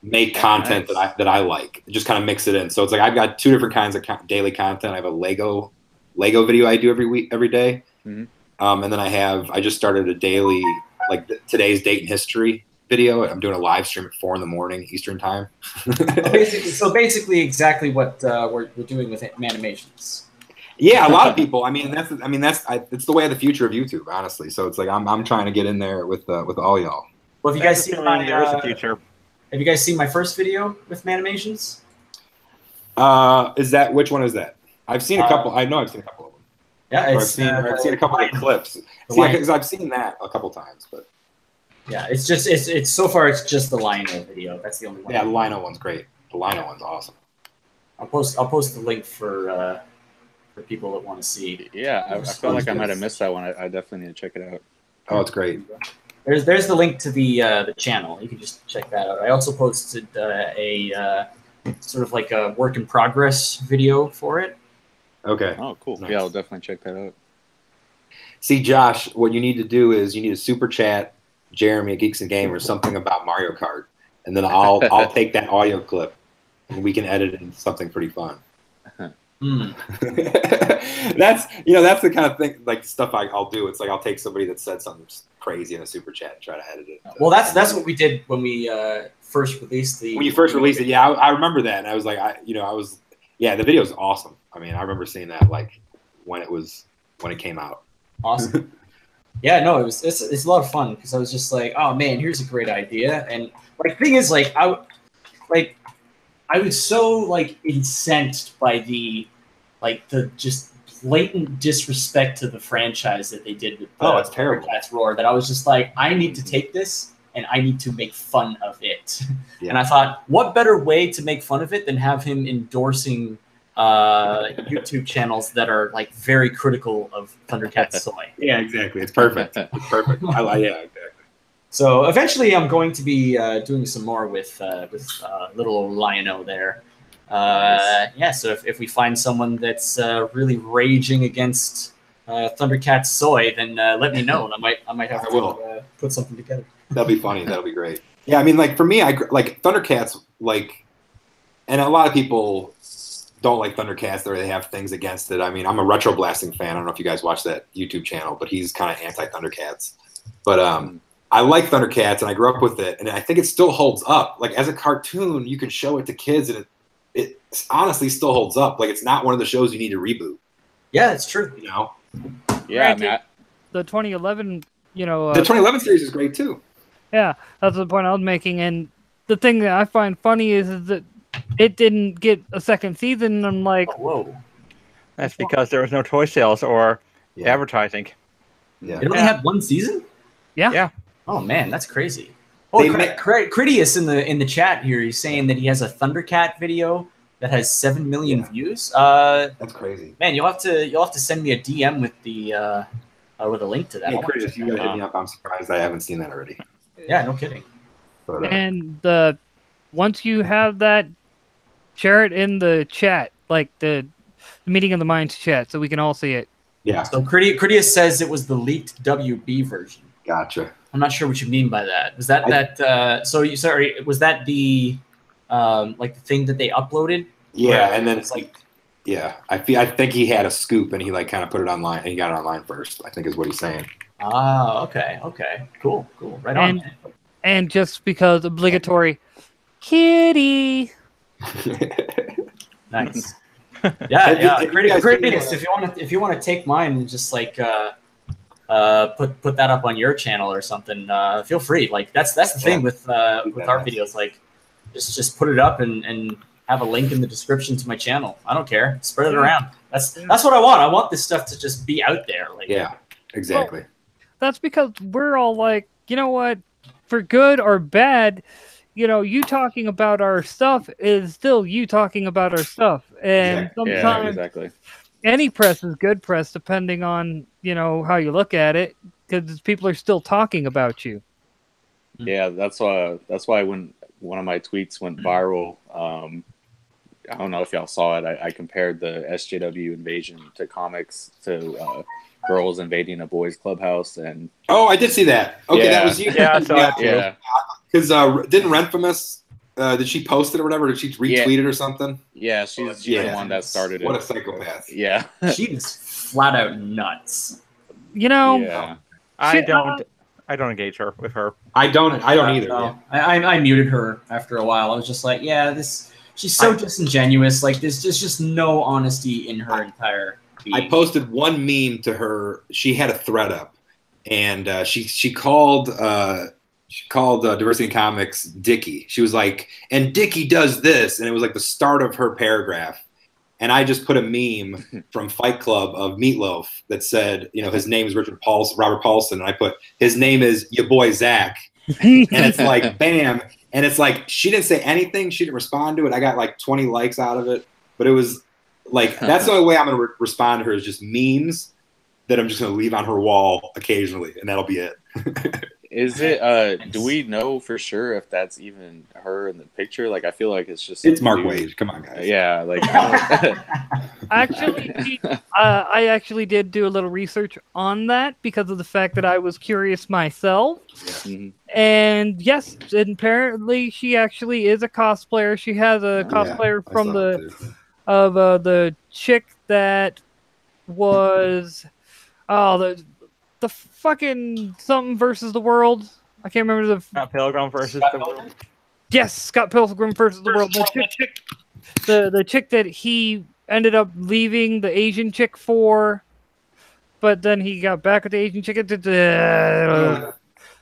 make content that I like. Just kind of mix it in. So it's like I've got two different kinds of daily content. I have a Lego video I do every day, Mhm. and then I just started a daily like today's date in history video. I'm doing a live stream at 4 a.m. Eastern time. So basically, exactly what we're doing with Manimations. Yeah, a lot of people. It's the way of the future of YouTube, honestly. So it's like I'm trying to get in there with all y'all. Well, have you guys seen Assuming there is a my future. have you guys seen my first video with Manimations? Which one is that? I've seen a couple. I know I've seen a couple of them. Yeah, I've it's, seen a couple of clips. Because I've seen that a couple times, but yeah, it's so far it's just the Lionel video. That's the only one. yeah, the Lionel one's great. The Lionel one's awesome. I'll post the link for people that want to see. Yeah, I felt like I might have missed that one. I definitely need to check it out. Oh, it's great. There's the link to the channel. You can just check that out. I also posted a sort of like a work in progress video for it. Okay. Oh, cool. Nice. Yeah, I'll definitely check that out. See, Josh, what you need to do is you need to super chat Jeremy at Geeks and Gamers something about Mario Kart, and then I'll take that audio clip and we can edit it into something pretty fun. That's the kind of thing, like stuff I'll do. It's like I'll take somebody that said something crazy in a super chat and try to edit it. Well, that's what we did when we first released the. When you first released it, yeah, I remember that, and I was like, the video is awesome. I mean, I remember seeing that like when it came out. Awesome. Yeah, no, it's a lot of fun because I was just like, oh man, here's a great idea, and like the thing is like I was so like incensed by the just blatant disrespect to the franchise that they did with it's terrible. Thundercats Roar, that I was just like, I need to take this and I need to make fun of it. Yeah. And I thought, what better way to make fun of it than have him endorsing YouTube channels that are like very critical of Thundercats Soy. Yeah, exactly. It's perfect. It's perfect. Exactly. So eventually, I'm going to be doing some more with little old Lion-O there. Yeah, so if we find someone that's really raging against Thundercats Soy, then let me know, and I might have to put something together. That'll be funny. That'll be great. Yeah, I mean, like for me, I like Thundercats, like, and a lot of people don't like Thundercats, or they have things against it. I mean, I'm a Retro Blasting fan. I don't know if you guys watch that YouTube channel, but he's kind of anti-Thundercats. But I like Thundercats, and I grew up with it, and I think it still holds up. Like as a cartoon, you can show it to kids, and it honestly still holds up. Like it's not one of the shows you need to reboot. Yeah, it's true. You know? Yeah, Matt. The 2011, the 2011 series is great too. Yeah, that's the point I was making. And the thing that I find funny is that it didn't get a second season. I'm like, whoa. That's because there was no toy sales or advertising. Yeah. It only had one season? Yeah. Yeah. Oh man, that's crazy. Oh, Critius in the chat here, he's saying that he has a Thundercat video that has 7 million views. That's crazy. Man, you'll have to send me a DM with a link to that. Hey, Critius, you gotta hit me up. I'm surprised I haven't seen that already. Yeah, no kidding. But, and once you have that, share it in the chat, like the Meeting of the Minds chat, so we can all see it. yeah, So Critius says it was the leaked WB version. gotcha. I'm not sure what you mean by that. Was that was that the like the thing that they uploaded? Yeah, Where and then it's like, yeah, I think he had a scoop and he like kind of put it online, and he got it online first. I think is what he's saying. okay, cool, right on. Man. And just because obligatory, kitty. Nice. Yeah. Critius, if you want to take mine and just like put that up on your channel or something, feel free. Like that's the thing with our videos. Like just put it up and have a link in the description to my channel. I don't care. Spread it around. That's what I want. I want this stuff to just be out there. Like Yeah, exactly. Well, that's because we're all like, you know what, for good or bad, you talking about our stuff is still you talking about our stuff. And sometimes exactly. Any press is good press, depending on, how you look at it, because people are still talking about you. Yeah, that's why when one of my tweets went viral, I don't know if y'all saw it. I compared the SJW invasion to comics to girls invading a boys' clubhouse, and I did see that. Okay, that was you. Yeah, I saw it too. Yeah, because didn't Renfamous did she post it or whatever? Did she retweet it or something? Yeah, she's the one that started it. What a psychopath! Yeah, she's flat out nuts. Yeah. I don't engage with her. I don't either. No. I muted her after a while. I was just like, she's so disingenuous. Like there's just no honesty in her entire being. I posted one meme to her. She had a thread up, and she called Diversity in Comics Dickie. She was like, and Dickie does this, and it was like the start of her paragraph. and I just put a meme from Fight Club of Meatloaf that said, his name is Robert Paulson, and I put his name is your boy Zach, and it's like bam, and it's like she didn't say anything, she didn't respond to it. I got like 20 likes out of it, but it was like that's the only way I'm gonna respond to her is just memes that I'm just gonna leave on her wall occasionally, and that'll be it. Is it? Do we know for sure if that's even her in the picture? Like, I feel like it's just. It's Mark Wade. Come on, guys. Yeah, like. Actually, I actually did do a little research on that because of the fact that I was curious myself. Mhm. And yes, apparently she actually is a cosplayer. She has a cosplayer from the chick that was the fucking something versus the world. I can't remember the Scott Pilgrim versus the world. Yes, Scott Pilgrim versus the world. The chick that he ended up leaving the Asian chick for, but then he got back with the Asian chick.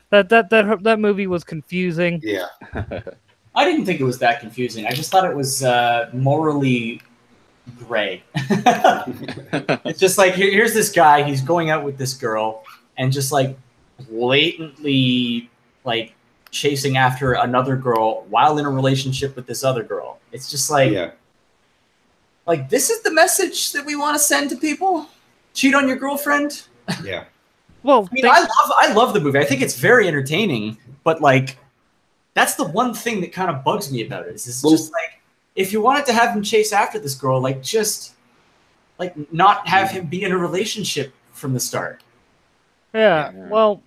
That movie was confusing. Yeah. I didn't think it was that confusing. I just thought it was morally gray. It's just like here's this guy. He's going out with this girl and just like blatantly like chasing after another girl while in a relationship with this other girl. It's just like, like this is the message that we want to send to people. Cheat on your girlfriend. Yeah. Well, I mean, I love the movie. I think it's very entertaining, but like, that's the one thing that kind of bugs me about it. Is just like, if you wanted to have him chase after this girl, like just like not have him be in a relationship from the start. Yeah. Well,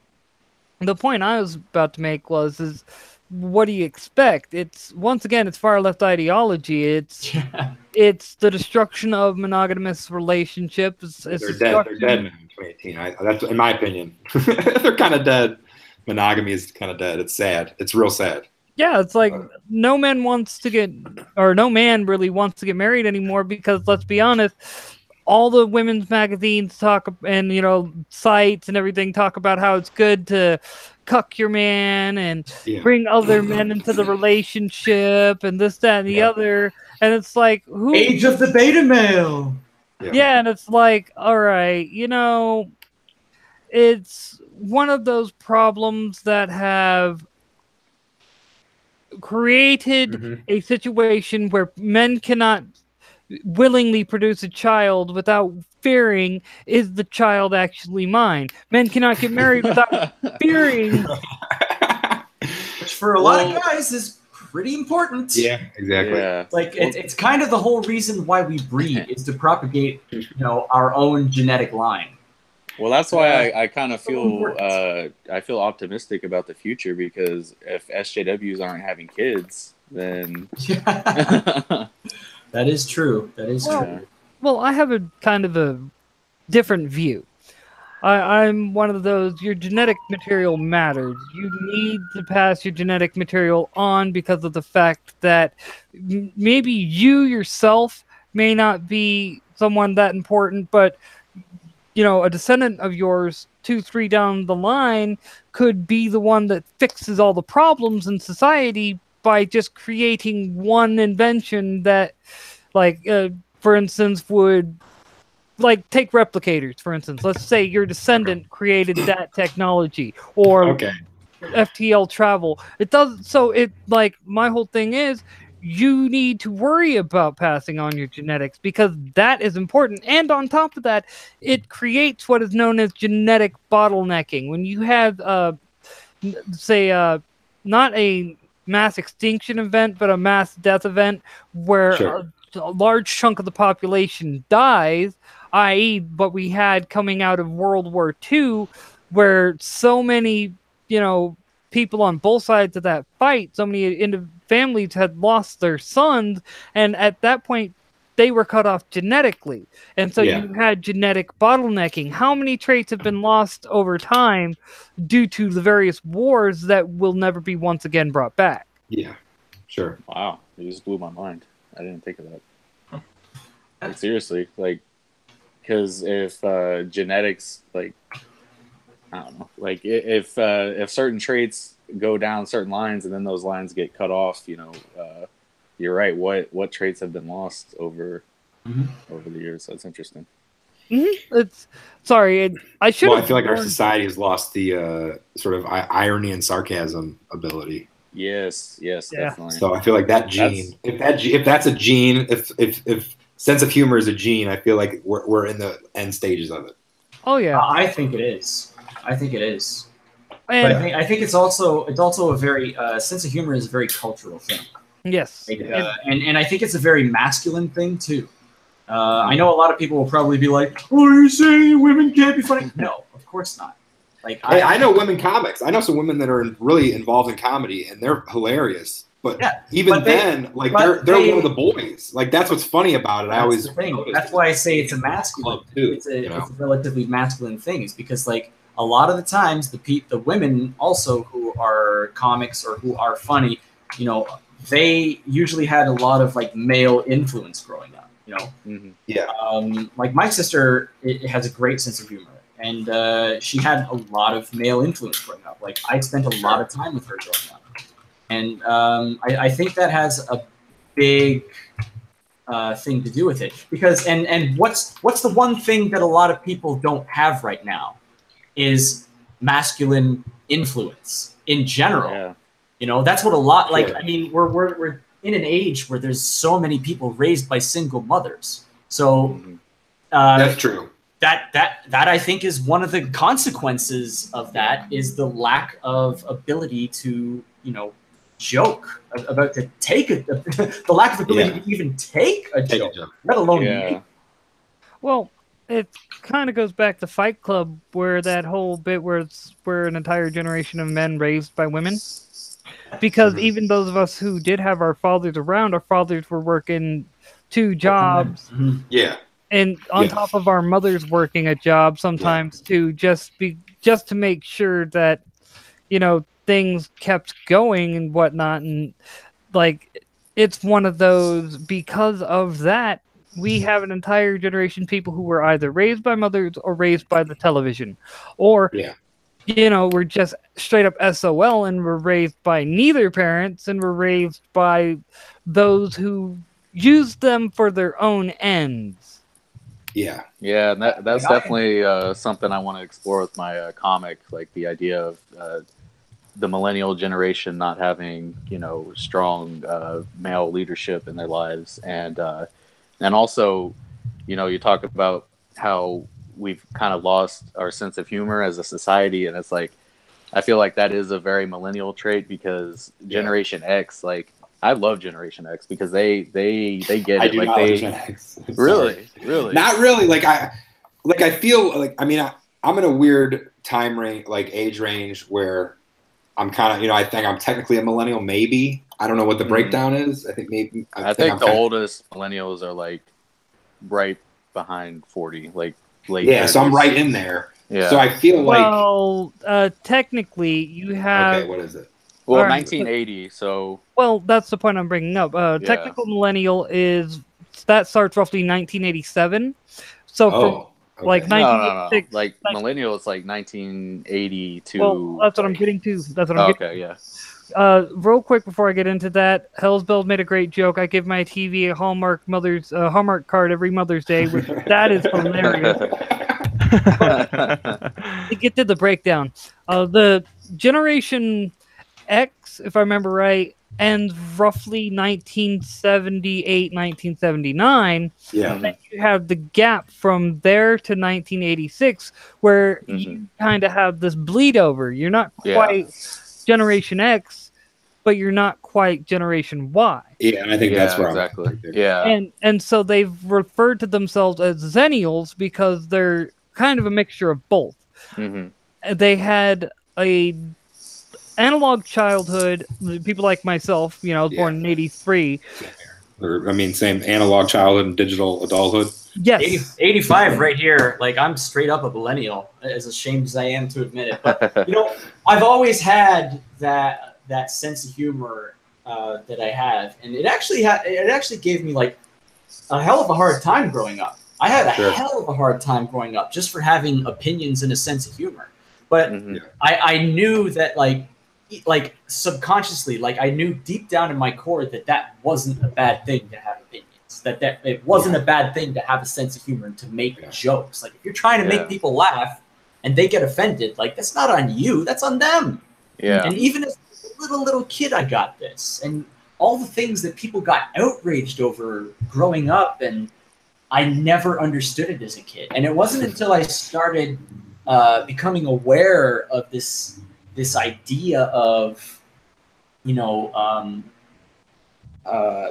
the point I was about to make is what do you expect? It's once again, it's far left ideology. It's the destruction of monogamous relationships. They're dead. They're dead in 2018. That's in my opinion. They're kind of dead. Monogamy is kind of dead. It's sad. It's real sad. Yeah, it's like no man really wants to get married anymore because let's be honest, all the women's magazines talk and sites and everything talk about how it's good to cuck your man and bring other men into the relationship and this, that, and the other. And it's like Age of the beta male. Yeah, and it's like, all right, it's one of those problems that have created a situation where men cannot willingly produce a child without fearing, is the child actually mine? Men cannot get married without fearing. Which for a lot of guys is pretty important. Yeah, exactly. Yeah. Like it's kind of the whole reason why we breed is to propagate, our own genetic line. Well, that's why I kind of feel I feel optimistic about the future because if SJWs aren't having kids, then that is true. That is true. Well, I have a kind of a different view. I'm one of those, your genetic material matters. You need to pass your genetic material on because of the fact that maybe you yourself may not be someone that important, but a descendant of yours 2-3 down the line could be the one that fixes all the problems in society by just creating one invention that, for instance, would take replicators, for instance. Let's say your descendant created that technology or FTL travel. It does so my whole thing is you need to worry about passing on your genetics because that is important. And on top of that, it creates what is known as genetic bottlenecking. When you have not a mass extinction event, but a mass death event where a large chunk of the population dies, i.e. what we had coming out of World War II, where so many, people on both sides of that fight, so many families had lost their sons, and at that point, they were cut off genetically. And so you had genetic bottlenecking. How many traits have been lost over time due to the various wars that will never be once again brought back? Yeah, sure. Wow, you just blew my mind. I didn't think of that. Like, seriously, because if genetics, I don't know, if certain traits go down certain lines and then those lines get cut off, you're right. What traits have been lost over over the years. That's interesting. It's sorry, I should. Well, I feel like our society has lost the sort of irony and sarcasm ability. Yes, definitely. So I feel like that gene, if that's a gene, if sense of humor is a gene, I feel like we're in the end stages of it. Oh yeah, I think it is. I think it is. and But I think it's also a very sense of humor is a very cultural thing. yes, And I think it's a very masculine thing too. I know a lot of people will probably be like, "Oh, are you saying women can't be funny?" No, of course not. Like I know women comics. I know some women that are really involved in comedy, and they're hilarious. But then, like they're one of the boys. Like that's what's funny about it. I always that's why I say it's a masculine. It's a relatively masculine thing. Is because like a lot of the times the women also who are comics or who are funny, you know, they usually had a lot of like male influence growing up. You know, yeah. Like my sister has a great sense of humor, and she had a lot of male influence growing up. Like I spent a lot of time with her growing up, and I think that has a big thing to do with it. Because and what's the one thing that a lot of people don't have right now is masculine influence in general. Yeah. You know, that's what a lot like. I mean, we're in an age where there's so many people raised by single mothers. So that's true. That I think is one of the consequences of that is the lack of ability to, you know, joke about to take the lack of ability to even take a joke, let alone make. Well, it kind of goes back to Fight Club, where that whole bit where we're an entire generation of men raised by women. Because even those of us who did have our fathers around, our fathers were working 2 jobs. Yeah. And on top of our mothers working a job sometimes too, just to make sure that, you know, things kept going and whatnot. And like, it's one of those, because of that, we have an entire generation of people who were either raised by mothers or raised by the television, or you know, we're just straight up SOL and we're raised by neither parents, and we're raised by those who use them for their own ends. Yeah, and that's definitely something I want to explore with my comic, like the idea of the millennial generation not having, you know, strong male leadership in their lives, and also, you know, you talk about how we've kind of lost our sense of humor as a society, and it's like I feel like that is a very millennial trait, because Generation X, like I love Generation X because they get it. I do like not they like Gen X. really not really. Like I feel like, I mean, I'm in a weird time range, like age range, where I'm kind of, you know, I think I'm technically a millennial. Maybe I don't know what the breakdown is. I think maybe I think the oldest millennials are like right behind 40, like late. Yeah, 30s. so I'm right in there. Yeah. So I feel like, well, technically you have. Okay, what is it? Well, Right. 1980. So. Well, that's the point I'm bringing up. Technical millennial that starts roughly 1987. So from like 1986, no. Like millennial is like 1980 to. Well, that's what I'm getting to. That's what I'm getting. Okay, yeah. Real quick before I get into that, Hellsbell made a great joke. I give my TV a Hallmark card every Mother's Day, which that is hilarious. To get to the breakdown, the Generation X, if I remember right, ends roughly 1978, 1979. Yeah. Then you have the gap from there to 1986, where you kind of have this bleed over. You're not quite Generation X, but you're not quite Generation Y. Yeah, I think that's where exactly. I'm at. Yeah. And so they've referred to themselves as Zennials because they're kind of a mixture of both. They had a analog childhood, people like myself, you know, I was born in 83. Or, I mean, same analog childhood and digital adulthood. Yes. 85 right here. Like, I'm straight up a millennial, as ashamed as I am to admit it. But, you know, I've always had that sense of humor that I have. And it actually gave me, like, a hell of a hard time growing up. I had a hell of a hard time growing up just for having opinions and a sense of humor. But I knew that, like subconsciously, like I knew deep down in my core that wasn't a bad thing to have opinions. that it wasn't a bad thing to have a sense of humor and to make jokes. Like if you're trying to make people laugh and they get offended, like that's not on you, that's on them. Yeah. And even as a little kid, I got this, and all the things that people got outraged over growing up, and I never understood it as a kid. And it wasn't until I started becoming aware of this idea of, you know,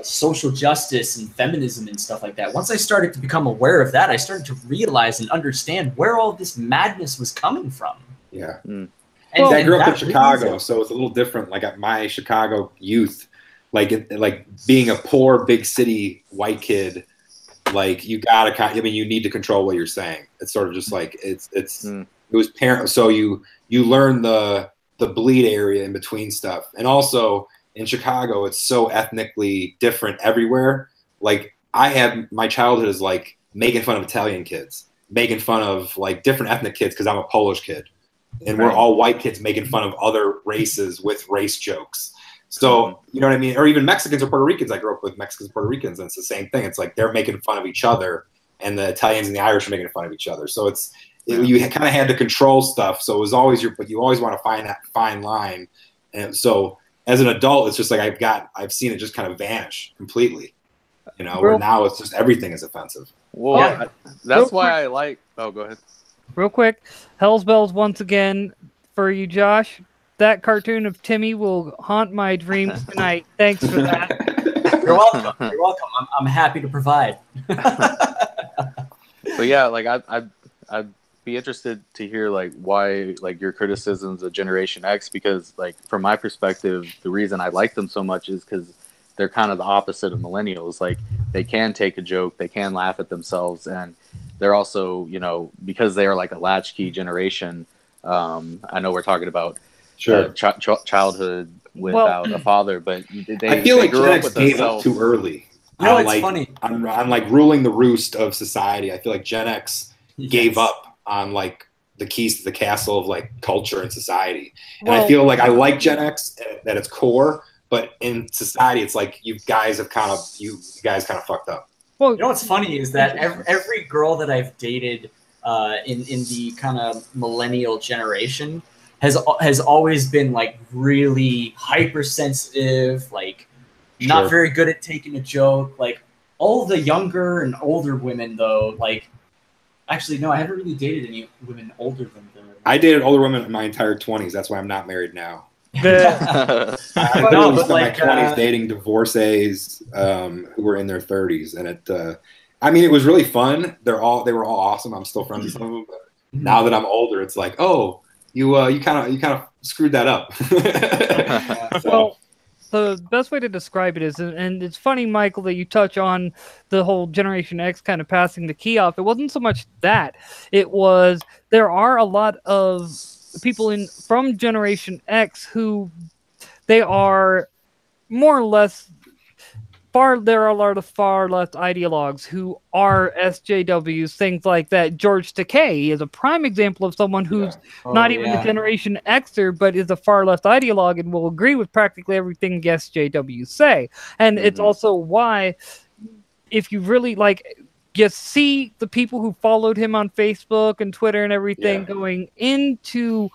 social justice and feminism and stuff like that. Once I started to become aware of that, I started to realize and understand where all this madness was coming from. Yeah. And I grew up in that Chicago, really so it's a little different. Like at my Chicago youth, like being a poor big city white kid, like you gotta I mean, you need to control what you're saying. It's sort of just like it was parent. So you learn the bleed area in between stuff, and also in Chicago, it's so ethnically different everywhere. Like my childhood is like making fun of Italian kids, making fun of like different ethnic kids because I'm a Polish kid, and we're all white kids making fun of other races with race jokes. So, you know what I mean? Or even Mexicans or Puerto Ricans. I grew up with Mexicans and Puerto Ricans, and it's the same thing. It's like they're making fun of each other, and the Italians and the Irish are making fun of each other. So you kind of had to control stuff. So it was always but you always want to find that fine line. And so as an adult, it's just like I've seen it just kind of vanish completely. You know, where now it's just everything is offensive. Well, that's why I like. Oh, go ahead. Real quick, Hell's Bells once again for you, Josh. That cartoon of Timmy will haunt my dreams tonight. Thanks for that. You're welcome. You're welcome. I'm happy to provide. So yeah, like I'd be interested to hear like why like your criticisms of Generation X, because like from my perspective, the reason I like them so much is because they're kind of the opposite of millennials. Like they can take a joke, they can laugh at themselves, and they're also, you know, because they are like a latchkey generation. I know we're talking about childhood without a father, but I feel like Gen X gave up too early. No, it's funny. I'm like ruling the roost of society. I feel like Gen X gave up on like the keys to the castle of like culture and society. And I feel like I like Gen X at its core, but in society, it's like you guys kind of fucked up. Well, you know what's funny is that every girl that I've dated in the kind of millennial generation has always been like really hypersensitive, like not very good at taking a joke. Like all the younger and older women, though, like actually no, I haven't really dated any women older than them. I dated older women in my entire 20s. That's why I'm not married now. The, I literally spent my 20s dating divorcees who were in their 30s, and it. I mean, it was really fun. They were all awesome. I'm still friends with some of them, but now that I'm older, it's like, oh, you kind of screwed that up. Well, the best way to describe it is, and it's funny, Michael, that you touch on the whole Generation X kind of passing the key off. It wasn't so much that. It was there are a lot of people from Generation X who they are more or less there are a lot of far left ideologues who are SJWs, things like that. George Takei is a prime example of someone who's not even a Generation Xer, but is a far left ideologue and will agree with practically everything the SJWs say. And it's also why, if you really you see the people who followed him on Facebook and Twitter and everything going into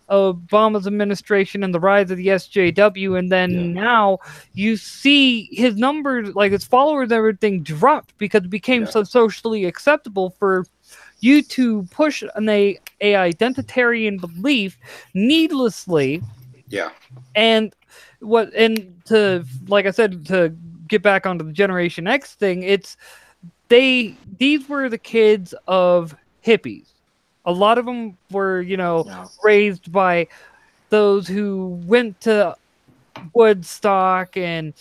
Obama's administration and the rise of the SJW, and then now you see his numbers, like his followers and everything, dropped because it became so socially acceptable for you to push a identitarian belief needlessly. And to, like I said, to get back onto the Generation X thing, these were the kids of hippies. A lot of them were, raised by those who went to Woodstock and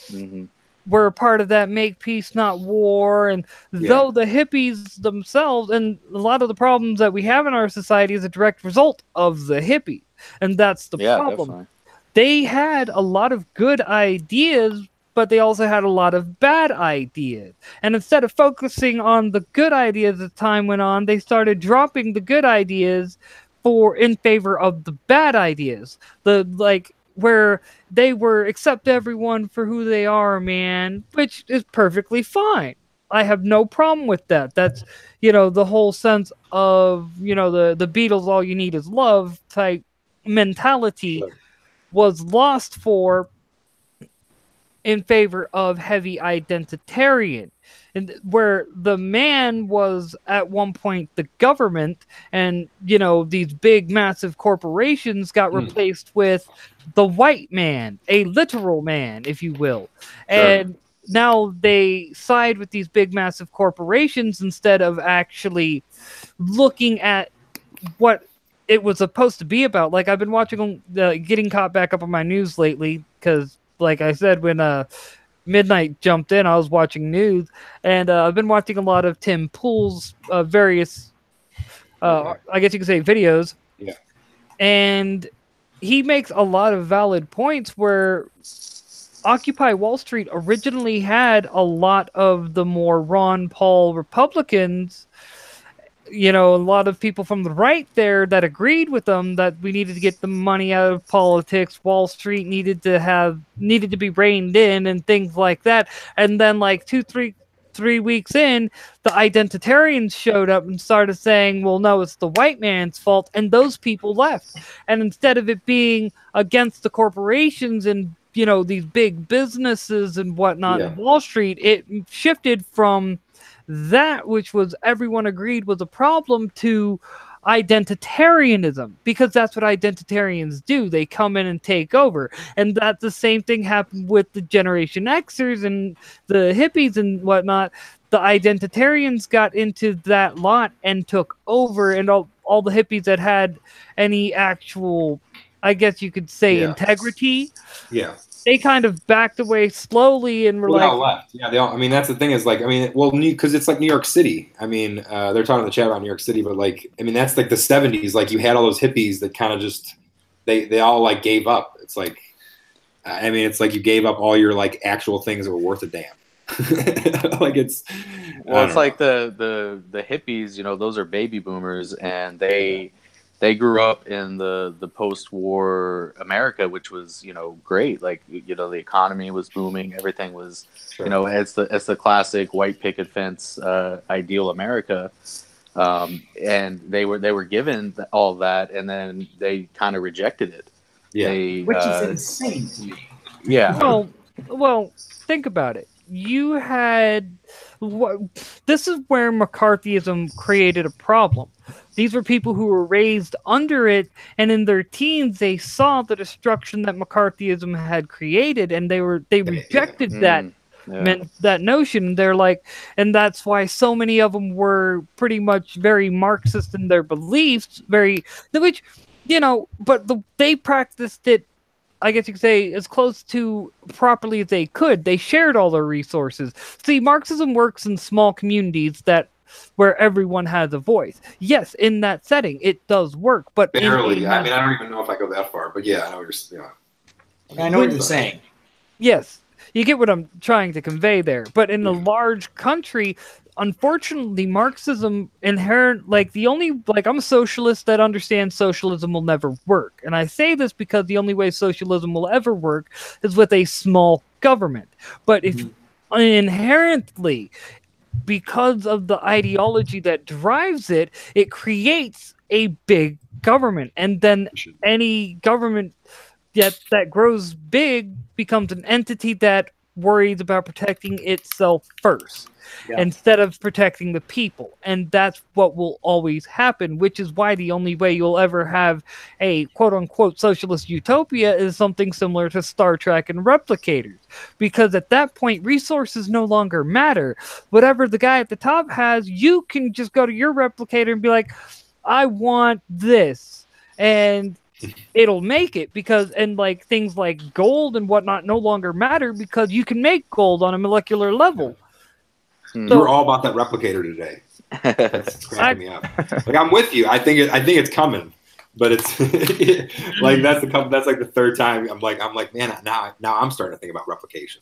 were a part of that Make Peace Not War. And though the hippies themselves, and a lot of the problems that we have in our society is a direct result of the hippies. And that's the problem. Definitely. They had a lot of good ideas, but they also had a lot of bad ideas. And instead of focusing on the good ideas as time went on, they started dropping the good ideas in favor of the bad ideas. Where they were accept everyone for who they are, man, which is perfectly fine. I have no problem with that. That's, the whole sense of, the Beatles, all you need is love type mentality Sure. was lost for in favor of heavy identitarian. And where the man was at one point the government, and these big massive corporations got replaced with the white man, a literal man, if you will. Sure. And now they side with these big massive corporations instead of actually looking at what it was supposed to be about. Like, I've been watching getting caught back up on my news lately because, like I said, when midnight jumped in, I was watching news, and I've been watching a lot of Tim Pool's various, I guess you could say, videos. Yeah. And he makes a lot of valid points where Occupy Wall Street originally had a lot of the more Ron Paul Republicans, a lot of people from the right there that agreed with them that we needed to get the money out of politics. Wall Street needed to be reined in and things like that. And then like 3 weeks in, the identitarians showed up and started saying, well, no, it's the white man's fault. And those people left. And instead of it being against the corporations and these big businesses and whatnot in Wall Street, it shifted from that, which was everyone agreed was a problem, to identitarianism, because that's what identitarians do. They come in and take over. And that the same thing happened with the Generation Xers and the hippies and whatnot. The identitarians got into that lot and took over, and all the hippies that had any actual, I guess you could say, integrity. Yeah. They kind of backed away slowly and were They like, all left. Yeah, they all. I mean, that's the thing is like, I mean, well, because it's like New York City. I mean, they're talking in the chat about New York City, but like, I mean, that's like the '70s. Like, you had all those hippies that kind of just they all like gave up. It's like, I mean, it's like you gave up all your like actual things that were worth a damn. Like it's. Well, it's like the hippies. Those are baby boomers, and they grew up in the post-war America, which was, great. Like, the economy was booming. Everything was, it's the classic white picket fence ideal America. And they were given all that, and then they kind of rejected it. Yeah. Which is insane to me. Yeah. Well, think about it. You had this is where McCarthyism created a problem. These were people who were raised under it, and in their teens they saw the destruction that McCarthyism had created, and they rejected that notion. They're like, and that's why so many of them were pretty much very Marxist in their beliefs, but they practiced it, I guess you could say, as close to properly as they could. They shared all their resources. See, Marxism works in small communities where everyone has a voice. Yes, in that setting, it does work, but barely. I mean, I don't even know if I go that far, but yeah, I know what you're. Yeah. I know what you're saying. Yes, you get what I'm trying to convey there. But in a large country, unfortunately, Marxism I'm a socialist that understands socialism will never work. And I say this because the only way socialism will ever work is with a small government. But if inherently, because of the ideology that drives it, it creates a big government. And then any government that grows big becomes an entity that worries about protecting itself first instead of protecting the people. And that's what will always happen, which is why the only way you'll ever have a quote-unquote socialist utopia is something similar to Star Trek and Replicators. Because at that point, resources no longer matter. Whatever the guy at the top has, you can just go to your replicator and be like, I want this. And it'll make it, because things like gold and whatnot no longer matter because you can make gold on a molecular level. So, we're all about that replicator today. That's cracking me up. Like, I'm with you. I think it's coming, but it's like that's like the third time I'm like, man, now I'm starting to think about replication.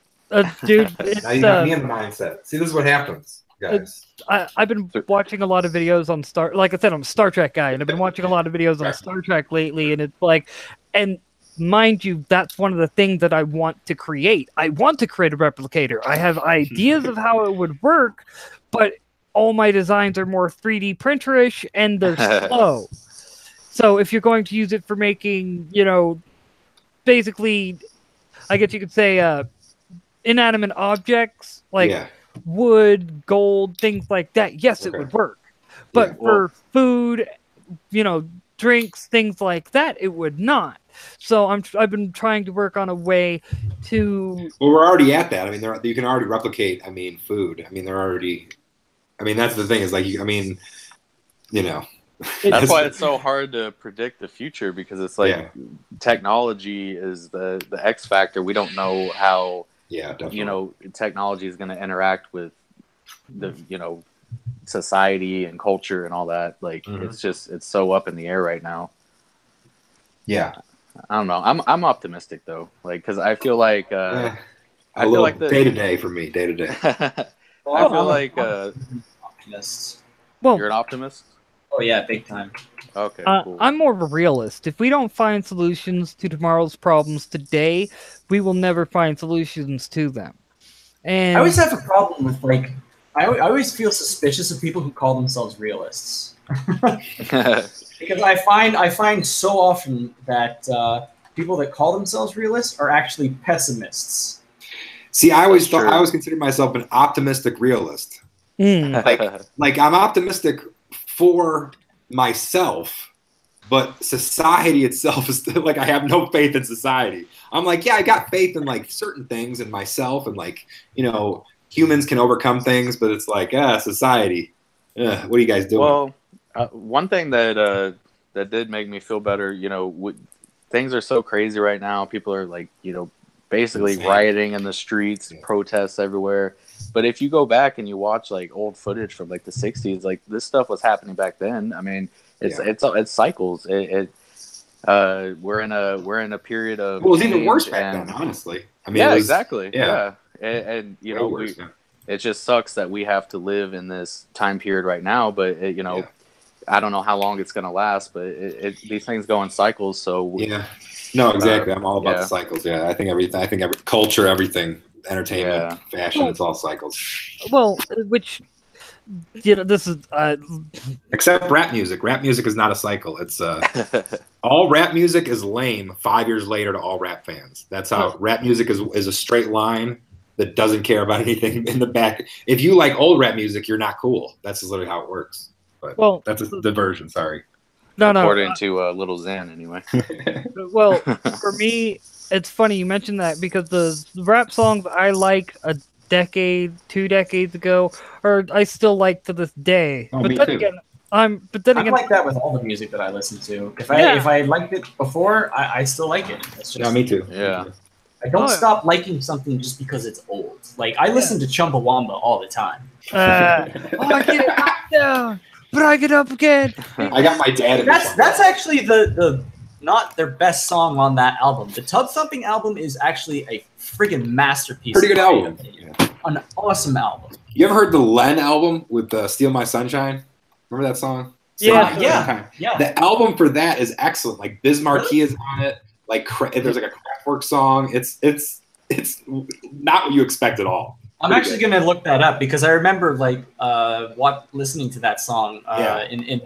Dude, now you got me in the mindset. See, this is what happens, guys. I've been watching a lot of videos on like I said, I'm a Star Trek guy, and I've been watching a lot of videos on Star Trek lately, and it's like, and mind you, that's one of the things that I want to create. I want to create a replicator. I have ideas of how it would work, but all my designs are more 3D printerish and they're slow. So if you're going to use it for making, basically, I guess you could say inanimate objects like wood, gold, things like that, yes, it would work. But for food, drinks, things like that, it would not. So I've been trying to work on a way to. Well, we're already at that. I mean, you can already replicate. I mean, food. I mean, they're already. I mean, that's the thing. Is like, That's why it's so hard to predict the future, because it's like technology is the X factor. We don't know how technology is going to interact with the society and culture and all that. Like it's so up in the air right now. Yeah. I don't know. I'm optimistic though, like, because I feel like I feel like day to day for me, day to day. I feel like optimist. Well, you're an optimist. Oh yeah, big time. Okay, cool. I'm more of a realist. If we don't find solutions to tomorrow's problems today, we will never find solutions to them. And I always have a problem with I always feel suspicious of people who call themselves realists. Because I find so often that people that call themselves realists are actually pessimists. See, I always considered myself an optimistic realist. Like I'm optimistic for myself, but society itself is still, like, I have no faith in society. I'm like, I got faith in like certain things in myself, and like, humans can overcome things, but it's like, society. What are you guys doing? Well, one thing that did make me feel better, things are so crazy right now. People are like, basically rioting in the streets, protests everywhere. But if you go back and you watch like old footage from like the 60s, like this stuff was happening back then. I mean, it's cycles. We're in a period of. Well, it was even worse back then, honestly. I mean, exactly. Yeah. And it just sucks that we have to live in this time period right now. But I don't know how long it's going to last. But these things go in cycles. So no, exactly. I'm all about the cycles. Yeah, I think everything. I think every culture, everything, entertainment, fashion, it's all cycles. Well, which this is except rap music. Rap music is not a cycle. It's all rap music is lame 5 years later to all rap fans. That's how rap music is a straight line that doesn't care about anything in the back. If you like old rap music, you're not cool. That's literally how it works. But that's a diversion. Sorry. No. According to Little Xan, anyway. Well, for me, it's funny you mentioned that, because the rap songs I like a decade, 2 decades ago, or I still like to this day. Oh, but me then too. again, I'm like that with all the music that I listen to. If I liked it before, I still like it. It's just, me too. Yeah. I don't stop liking something just because it's old. Like, I listen to Chumbawamba all the time. I get knocked down, but I get up again. I got my dad. That's actually the not their best song on that album. The Tub Thumping album is actually a friggin' masterpiece. Pretty good album. An awesome album. You ever heard the Len album with Steal My Sunshine? Remember that song? Yeah. The album for that is excellent. Like Biz Markie is on it. Like there's like a Kraftwerk song. It's not what you expect at all. I'm actually gonna look that up, because I remember listening to that song in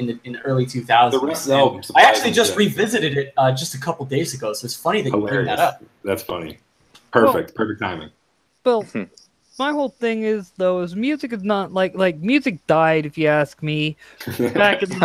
the early 2000s. The rest of the album, I actually just revisited it just a couple days ago, so it's funny that you bring that up. That's funny. Perfect timing. Well, my whole thing is music is not like music died, if you ask me, back in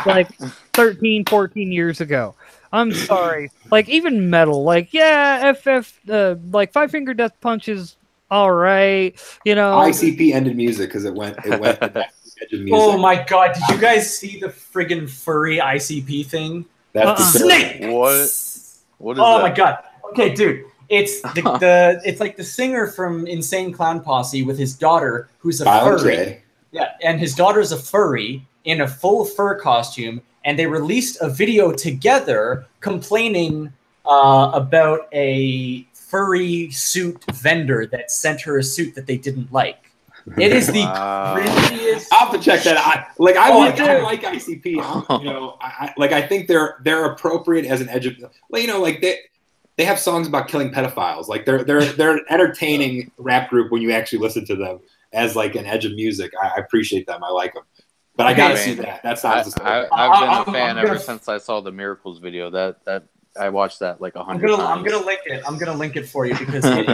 like 13, 14 years ago. I'm sorry. Like, even metal, like, like Five Finger Death Punch is all right, ICP ended music because it went to the edge of music. Oh my god, did you guys see the friggin' furry ICP thing? That's Snake! What is that? Oh my god. Okay, dude. It's it's like the singer from Insane Clown Posse with his daughter, who's a furry. Yeah, and his daughter's a furry in a full fur costume, and they released a video together complaining about a furry suit vendor that sent her a suit that they didn't like. It is the Wow. cringiest. I'll have to check that out. I like ICP. Oh. I think they're appropriate as an edge of, they have songs about killing pedophiles. Like they're an entertaining rap group when you actually listen to them as like an edge of music. I appreciate them. I like them. But I gotta see that. That sounds. I've been a fan ever since I saw the Miracles video. That I watched that like 100 times. I'm gonna link it. I'm gonna link it for you because it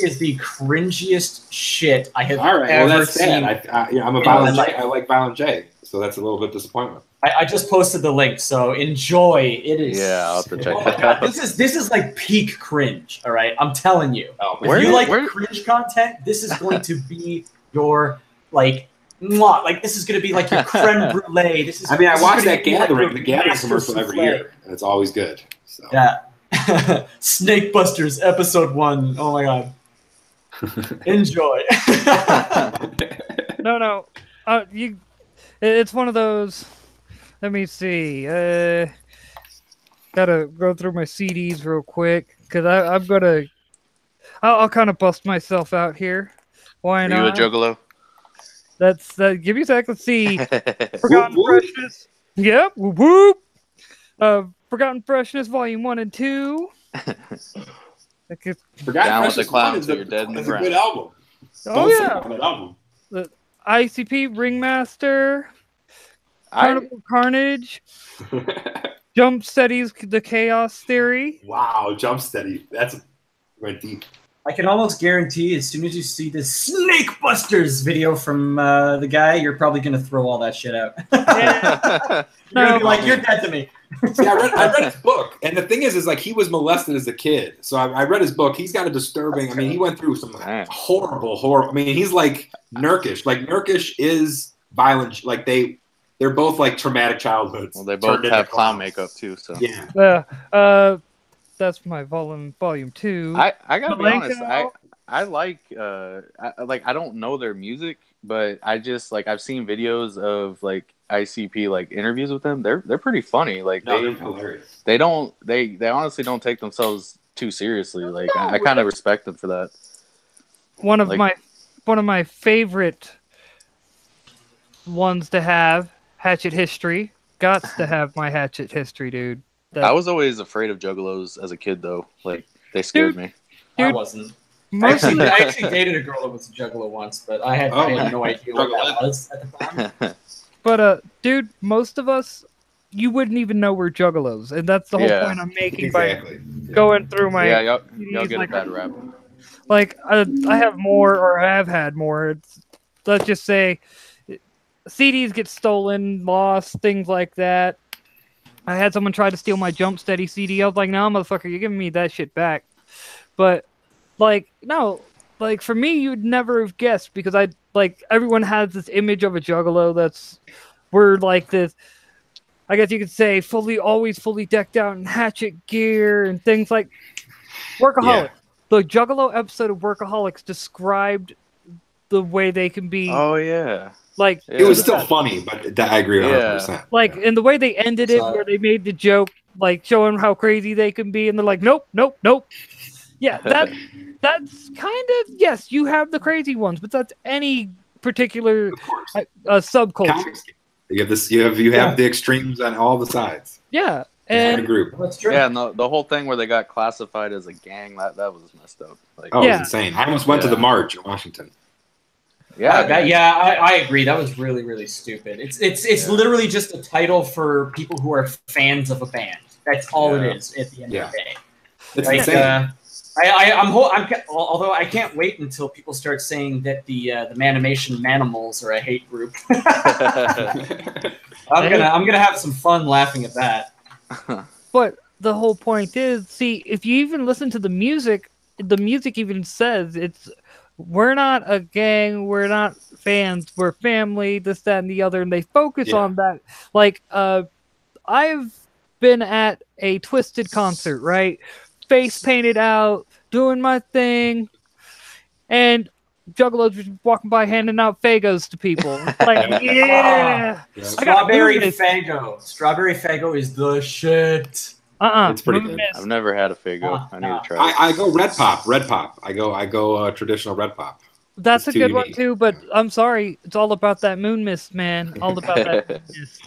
is the cringiest shit I have ever seen. I'm a Violent J. I like Violent J, so that's a little bit disappointment. I just posted the link, so enjoy. It is. Yeah, I'll have to check Oh that my God, out. this is like peak cringe. All right, I'm telling you. Where- If you like where- cringe content, this is going to be your like. Mwah, like this is going to be like your creme brulee. This is. I mean, I this is watch gonna that be like Gathering, your the Gathering master commercial every souffle. year, and it's always good. So. Yeah. Snake Busters episode 1. Oh my God. Enjoy. No. It's one of those. Let me see. Gotta go through my CDs real quick because I'm gonna. I'll kind of bust myself out here. Why Are not? you a juggalo? That's give me a sec. Let's see. Forgotten Whoop, whoop. Freshness. Yep. Whoop whoop. Forgotten Freshness, Volume 1 and 2. Forgotten Down with Precious the clown One till you're dead in the is a ground. good album. Oh Don't sleep yeah. on that album. ICP Ringmaster. I, Carnival Carnage. Jump Steady's The Chaos Theory. Wow, Jump Steady. That's went deep. I can almost guarantee as soon as you see this Snake Busters video from the guy, you're probably going to throw all that shit out. You're gonna be like, you're dead to me. See, I read his book, and the thing is like he was molested as a kid. So I read his book. He's got a disturbing. I mean, he went through some horrible. I mean, he's like Nurkish. Like Nurkish is violent. Like they're both like traumatic childhoods. well, they both turned into have clown clowns. makeup too. So Yeah. That's my volume 2. I gotta be honest. Malenko. I like I don't know their music, but I just like I've seen videos of like ICP like interviews with them. They're pretty funny. Like No, they're hilarious. they honestly don't take themselves too seriously. Like I kind of respect them for that. one of like- my favorite ones to have, Hatchet History. Gots to have my Hatchet History, dude. I was always afraid of juggalos as a kid, though. Like they scared me. I Dude. wasn't. I mostly actually dated a girl that was a juggalo once, but I had no idea what that was at the time. But dude, most of us, you wouldn't even know we're juggalos, and that's the whole Yeah. point I'm making Exactly. by going through my. Yeah, y'all CDs, get like, a bad rap. Like I have more, or I have had more. Let's just say, CDs get stolen, lost, things like that. I had someone try to steal my Jump Steady CD. I was like, "No, motherfucker, you're giving me that shit back." But like, no, like for me, you'd never have guessed because everyone has this image of a juggalo that's we're like this. I guess you could say always fully decked out in hatchet gear and things like Workaholics. Yeah. The Juggalo episode of Workaholics described the way they can be Oh yeah. like It was still funny, but I agree 100%. like and the way they ended it where they made the joke like showing how crazy they can be and they're like nope. Yeah, that's kind of yes, you have the crazy ones, but that's any particular Of course. subculture. Comics. You have this. You have the extremes on all the sides. Yeah. And a And group. That's true. Yeah, and the whole thing where they got classified as a gang, that was messed up. Like, Oh, Yeah. it's insane. I almost went to the Yeah. march in Washington. I agree. That was really, really stupid. It's literally just a title for people who are fans of a band. That's all Yeah. it is at the end of the day. It's Like, insane. although I can't wait until people start saying that the Manimation Manimals are a hate group. I'm gonna have some fun laughing at that. but the whole point is, see, if you even listen to the music even says we're not a gang, we're not fans, we're family, this, that, and the other, and they focus Yeah. on that. Like, I've been at a Twisted concert, right? Face painted out, doing my thing, and Juggalos just walking by handing out Fagos to people. It's like, yeah! Yeah. Strawberry Moon Mist. Fago. Strawberry Fago is the shit. It's pretty Moon good. Mist. I've never had a Fago. I need to try it. I go red pop. I go traditional red pop. That's It's a too good one unique. too, but I'm sorry, it's all about that moon mist, man. All about that moon mist.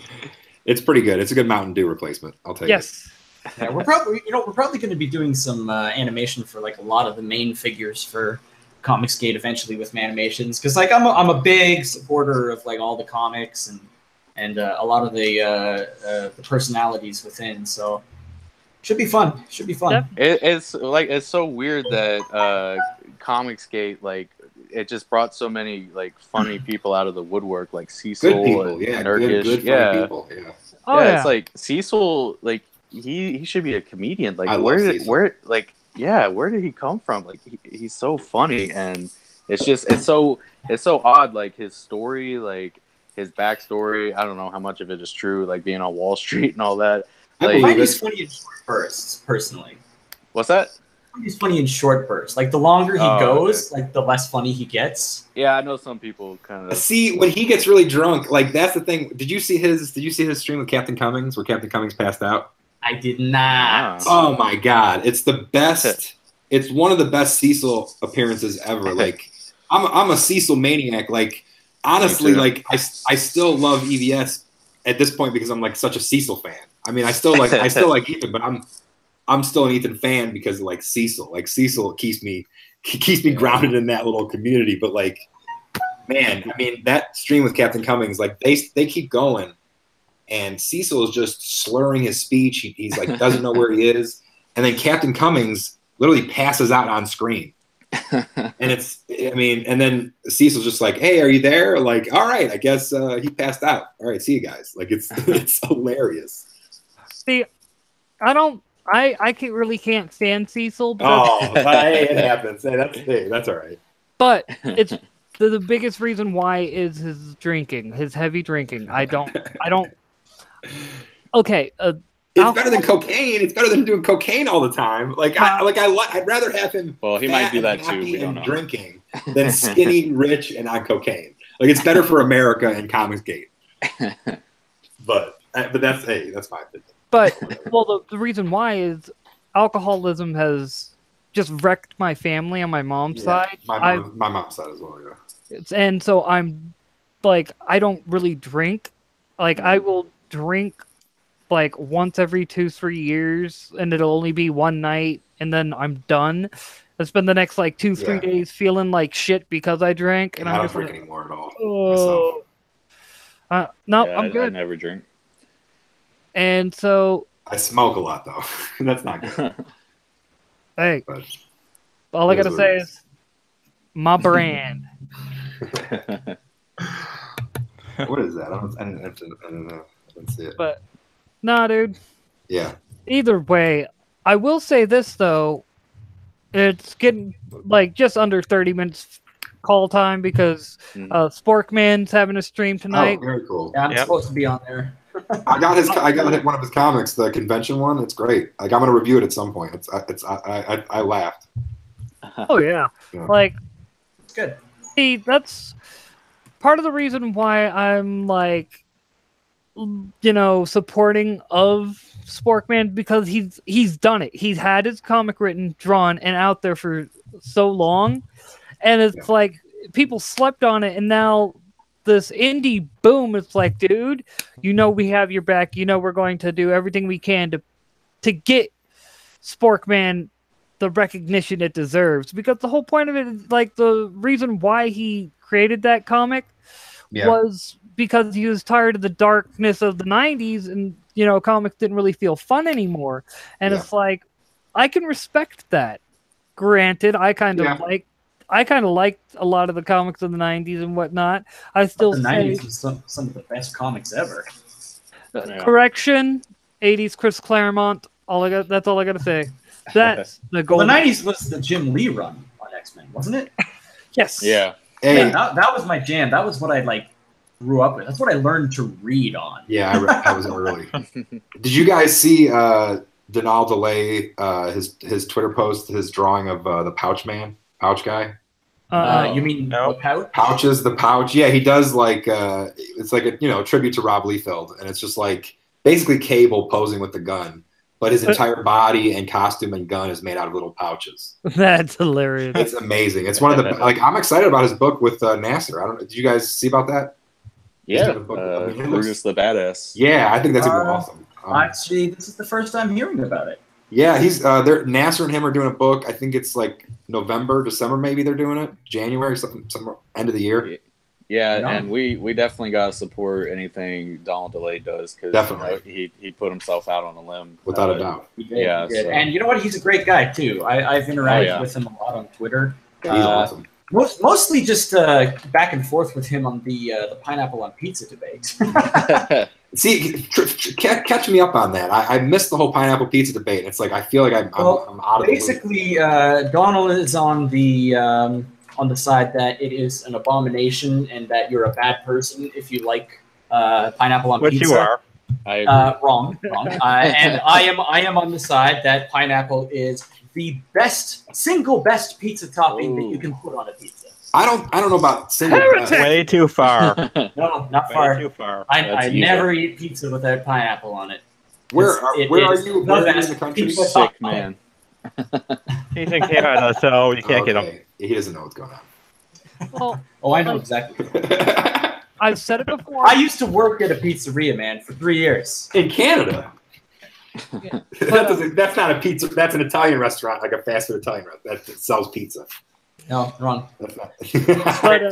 It's pretty good. It's a good Mountain Dew replacement. I'll take it. Yes. Yeah, we're probably going to be doing some animation for like a lot of the main figures for Comicsgate eventually with animations, because like I'm a big supporter of like all the comics and a lot of the personalities within. So should be fun. Should be fun. Yep. It's so weird that Comicsgate, like, it just brought so many like funny people out of the woodwork, like Cecil Good people. and Yeah, Nurkish. good yeah. funny people. Yeah. Oh yeah, yeah. it's like Cecil, like he should be a comedian. Like I love where Cecil. where did he come from? Like he's so funny, and it's so odd. Like his story, like his backstory. I don't know how much of it is true. Like being on Wall Street and all that. I Like, I believe find it. he's funny in short bursts, personally. what's that? I find he's funny in short bursts. Like the longer he Oh, goes, like the less funny he gets. Yeah, I know some people kind of. See, when he gets really drunk, like that's the thing. Did you see his stream with Captain Cummings, where Captain Cummings passed out? I did not. Oh my god, it's the best. It's one of the best Cecil appearances ever. Like, I'm a Cecil maniac. Like, honestly, Me too. like I still love EVS at this point because I'm like such a Cecil fan. I mean, I still like Ethan, but I'm still an Ethan fan because of, like, Cecil. Like Cecil keeps me grounded in that little community. But like, man, I mean, that stream with Captain Cummings, like they keep going. And Cecil is just slurring his speech. He's like, doesn't know where he is. And then Captain Cummings literally passes out on screen. And and then Cecil's just like, hey, are you there? Like, all right, I guess he passed out. All right, see you guys. Like, it's hilarious. See, I can't stand Cecil, but, Oh, hey, it happens. Hey, that's all right. but it's the biggest reason why is his drinking, his heavy drinking. I don't. Okay, It's better than cocaine. It's better than doing cocaine all the time. Like, I'd rather have him. Well, he might fat do that and too. happy We don't and know. drinking than skinny, rich, and on cocaine. Like, it's better for America and Comicsgate. But that's fine. but well, the reason why is alcoholism has just wrecked my family on my mom's side. My mom's side as well. Yeah. And so I'm like, I don't really drink. Like, I will drink like once every 2-3 years, and it'll only be one night, and then I'm done. I spend the next like 2-3 days feeling like shit because I drank, and I I'm don't just drink like, anymore at all. oh, no, Yeah, I'm I good. never drink. And so, I smoke a lot though. That's not good. hey, But all I it is gotta what say it is my brand. what is that? I don't know. I didn't see it. But nah, dude. Yeah. Either way, I will say this though, it's getting like just under 30 minutes call time because Sporkman's having a stream tonight. Oh, very cool. Yeah, I'm Yep. supposed to be on there. I got one of his comics, the convention one. It's great. Like, I'm gonna review it at some point. I laughed. Oh yeah. Yeah. Like, It's good. see, that's part of the reason why I'm like, supporting of Sporkman, because he's done it. He's had his comic written, drawn, and out there for so long, and it's like people slept on it, and now this indie boom. It's like, dude, we have your back. We're going to do everything we can to get Sporkman the recognition it deserves, because the whole point of it is, like, the reason why he created that comic was because he was tired of the darkness of the 90s, and comics didn't really feel fun anymore. And it's like, I can respect that. Granted, I kind of liked a lot of the comics of the 90s and whatnot. I still The say 90s was some of the best comics ever. Yeah. correction, 80s Chris Claremont. That's all I gotta say. That's the goal. Well, the 90s was the Jim Lee run on X-Men, wasn't it? Yes. Yeah. Hey, Yeah, that was my jam. That was what I grew up with. That's what I learned to read on. yeah, I was early. Did you guys see Donald DeLay, his Twitter post, his drawing of the Pouch guy? You mean No. the pouch? Pouches, the pouch. Yeah, he does like it's like a tribute to Rob Liefeld, and it's just like basically Cable posing with the gun, but his entire body and costume and gun is made out of little pouches. That's hilarious. It's amazing. It's one of the like. I'm excited about his book with Nasser. I don't. Did you guys see about that? Yeah, I mean, it Brutus the Badass. Yeah, I think that's gonna be awesome. Actually, this is the first time hearing about it. Yeah, he's there. Nasser and him are doing a book. I think it's like November, December, maybe they're doing it. January, something end of the year. Yeah, No. and we definitely gotta support anything Donald DeLay does because Definitely. he put himself out on a limb Without a doubt. He did, Yeah, he did. so- And you know what? He's a great guy too. I've interacted yeah. with him a lot on Twitter. He's awesome. Mostly just back and forth with him on the pineapple on pizza debate. See, catch me up on that. I missed the whole pineapple pizza debate. It's like I feel like I'm out of the loop. Basically, Donald is on the side that it is an abomination and that you're a bad person if you like pineapple on Which pizza. you are. I agree. Wrong. And I am on the side that pineapple is the single best pizza topping that you can put on a pizza. I don't know about single. Way too far. No, not Way far. too far. I That's never eat pizza without pineapple on it. Where are you? Where are you in best the country? pizza Sick topping. man. He's in Canada, so you can't get him. Okay. He doesn't know what's going on. Well, Oh, I know exactly. I've said it before. I used to work at a pizzeria, man, for 3 years. In Canada. That's not a pizza. That's an Italian restaurant, like a fast food Italian restaurant that sells pizza. No, wrong. That's not. But, no,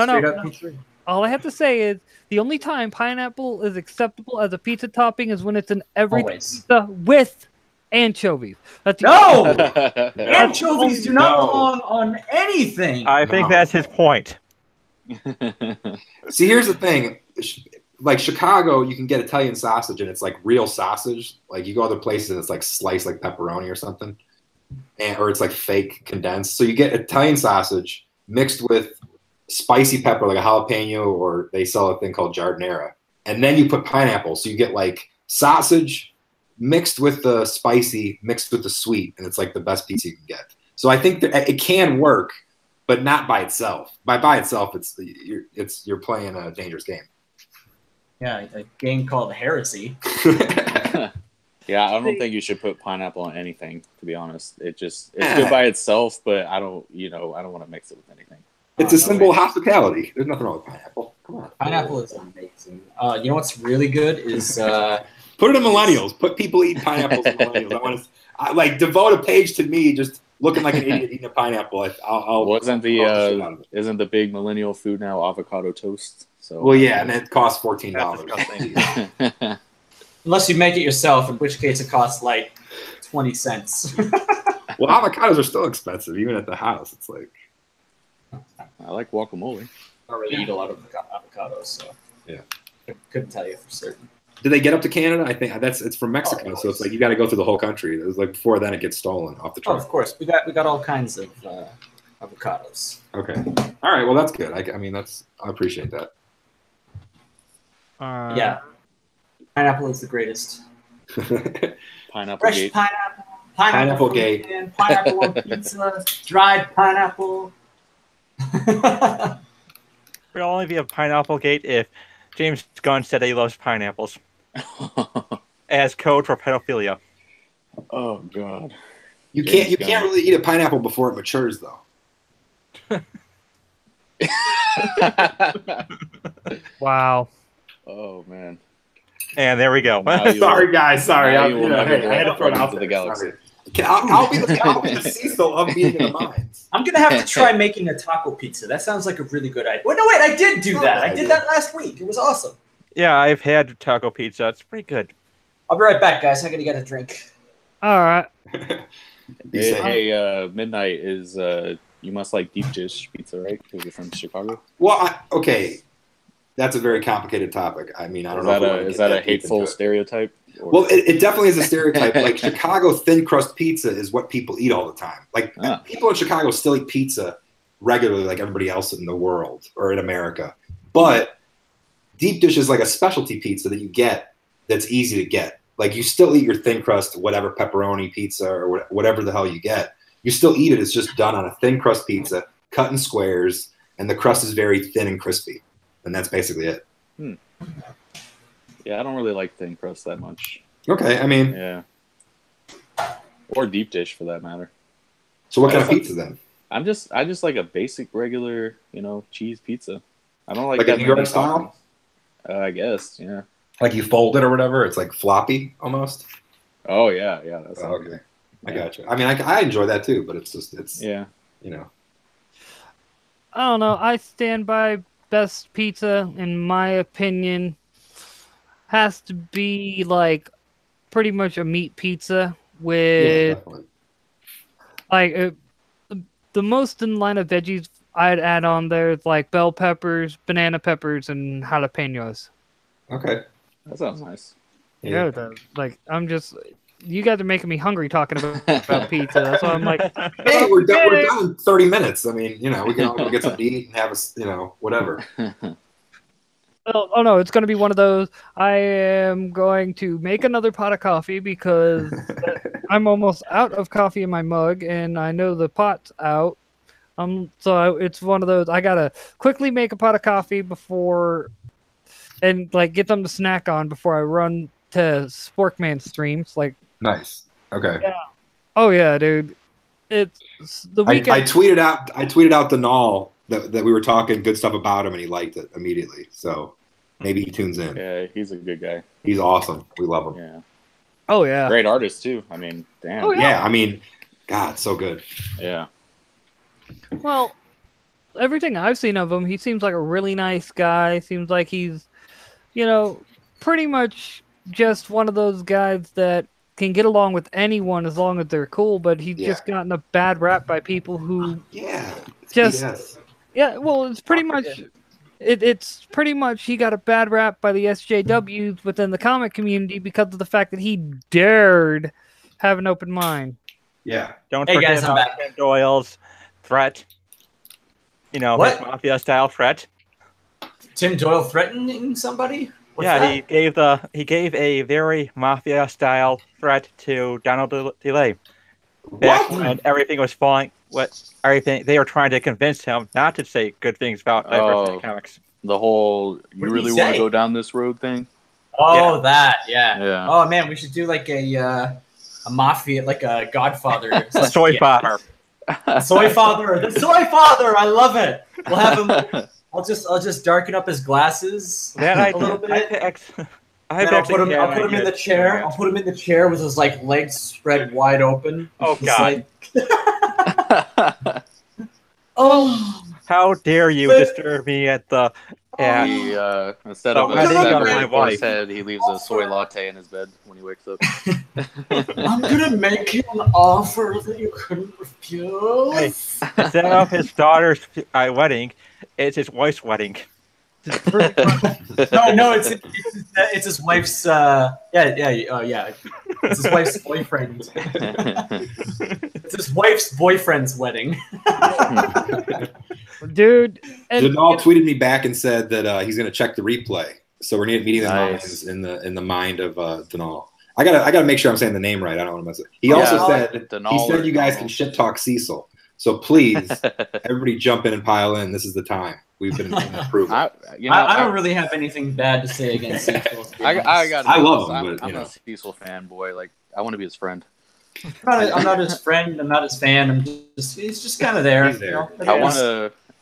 Straight up no. pizzeria. All I have to say is the only time pineapple is acceptable as a pizza topping is when it's in every Always. pizza with anchovies. That's the No! Yeah. Anchovies do not No. belong on anything. I think No. that's his point. See, here's the thing. Like Chicago, you can get Italian sausage and it's like real sausage. Like you go other places and it's like sliced like pepperoni or something, or it's like fake condensed. So you get Italian sausage mixed with spicy pepper, like a jalapeno, or they sell a thing called giardiniera, and then you put pineapple. So you get like sausage mixed with the spicy, mixed with the sweet, and it's like the best pizza you can get. So I think that it can work, but not by itself. By itself, you're playing a dangerous game. Yeah, a game called Heresy. Yeah, I don't think you should put pineapple on anything. To be honest, it's good by itself, but I don't want to mix it with anything. It's a symbol of hospitality. There's nothing wrong with pineapple. Come on. Pineapple is amazing. You know what's really good is Put it in millennials. Put people eating pineapples in millennials. Like devote a page to me just looking like an idiot eating a pineapple. I'll Isn't the big millennial food now avocado toast? So Well, yeah, and it costs $14. That's disgusting. unless you make it yourself, in which case it costs like 20 cents. Well, avocados are still expensive, even at the house. It's like I like guacamole. I don't really eat a lot of avocados, so Yeah. I couldn't tell you for certain. did they get up to Canada? I think it's from Mexico, so it's like you got to go through the whole country. It was like before then it gets stolen off the Oh, truck. of course, we got all kinds of avocados. Okay. All right. Well, that's good. I mean, I appreciate that. Yeah, pineapple is the greatest. Pineapple Fresh gate. pineapple, Pineapple fruit gate. pan, pineapple on pizza, dried pineapple. It'll only be a pineapple gate if James Gunn said that he loves pineapples as code for pedophilia. Oh God. You can't really eat a pineapple before it matures, though. Wow. Oh man. And there we go. Now you Sorry, guys. Sorry. now I you will never had to throw it out into the there. galaxy. Sorry. I'll be the Cecil of being in the mines. I'm gonna have to try making a taco pizza. That sounds like a really good idea. Wait, no, wait, I did do that. I did that last week. It was awesome. Yeah, I've had taco pizza. It's pretty good. I'll be right back, guys. I gotta get a drink. All right. Be safe. Hey, Midnight is you must like deep dish pizza, right? Because you're from Chicago. Well, okay. That's a very complicated topic. I mean, I don't know. Is that a hateful stereotype? Or- Well, it definitely is a stereotype. Like Chicago thin crust pizza is what people eat all the time. Like people in Chicago still eat pizza regularly, like everybody else in the world or in America. But deep dish is like a specialty pizza that you get that's easy to get. Like you still eat your thin crust, whatever pepperoni pizza or whatever the hell you get. You still eat it. It's just done on a thin crust pizza, cut in squares, and the crust is very thin and crispy. And that's basically it. Yeah, I don't really like thin crust that much. Okay, I mean, Yeah. or deep dish for that matter. So what kind of pizza then? I just like a basic regular, cheese pizza. I don't like Like a that New York many style? toppings. I guess, yeah. Like you fold it or whatever? It's like floppy almost? Oh yeah, that's Okay. I Yeah. got you. I mean, I enjoy that too, but it's Yeah. I don't know. I stand by best pizza, in my opinion, has to be like pretty much a meat pizza Yeah, with definitely. like the most in line of veggies I'd add on there is like bell peppers, banana peppers, and jalapenos. Okay. That sounds nice. Yeah, like you guys are making me hungry talking about pizza. That's why I'm like, Hey, we're done okay. in 30 minutes. I mean, we can all go get something to eat and have whatever. Oh no, it's going to be one of those. I am going to make another pot of coffee because I'm almost out of coffee in my mug, and I know the pot's out. So it's one of those. I gotta quickly make a pot of coffee before, and like get them to snack on before I run to Sporkman streams. Like, Nice. Okay. oh yeah, dude, it's the I weekend. tweeted out the Null that we were talking good stuff about him, and he liked it immediately. So maybe he tunes in. Yeah, he's a good guy. He's awesome. We love him. Yeah. Oh yeah. Great artist too. I mean, damn. Oh, Yeah, I mean, God, so good. Yeah. Well, everything I've seen of him, he seems like a really nice guy. Seems like he's, pretty much just one of those guys that can get along with anyone as long as they're cool. But he's Yeah. just gotten a bad rap by people who, Yeah. It's Just- BS. yeah. Well, it's pretty much. It's pretty much he got a bad rap by the SJWs within the comic community because of the fact that he dared have an open mind. Yeah. Don't Hey, forget guys, I'm about back. Ken Doyle's threat. What? His mafia-style threat. Tim Doyle threatening somebody? What's Yeah, that? he gave a very mafia-style threat to Donald DeLay. Back What? when everything was falling, they were trying to convince him not to say good things about diversity Oh. comics. The whole What you did he really want say? to go down this road thing. Oh, that, yeah. Yeah. Oh man, we should do like a mafia, like a Godfather. Soy Yeah. father. Soy father, the soy father. I love it. We'll have him. I'll just darken up his glasses That a little bit. I've Then I'll actually put him. had I'll an put him in idea. the chair. I'll put him in the chair with his like legs spread wide open. Oh, Just God. like, oh. How dare you But- disturb me at the at He, instead Oh, of I a think I got severed my horse wife. head, he leaves a soy latte in his bed when he wakes up. I'm gonna make you an offer that you couldn't refuse. Hey. instead of his daughter's wedding, it's his wife's wedding. No, it's his wife's. Yeah. It's his wife's boyfriend. It's his wife's boyfriend's wedding. Dude, and Janal tweeted me back and said that he's going to check the replay. So we're meeting the Nice. minds in the mind of Janal. I gotta make sure I'm saying the name right. I don't want to mess it. He also Yeah. said Janal he said or you guys Donald. can shit talk Cecil. So please, everybody jump in and pile in. This is the time. We've been approved. I I don't really have anything bad to say against Cecil. to be honest. I love him, I'm, but, I'm a Cecil fanboy. Like, I want to be his friend. I'm not his friend. I'm not his fan. He's just kind of there. He's there. I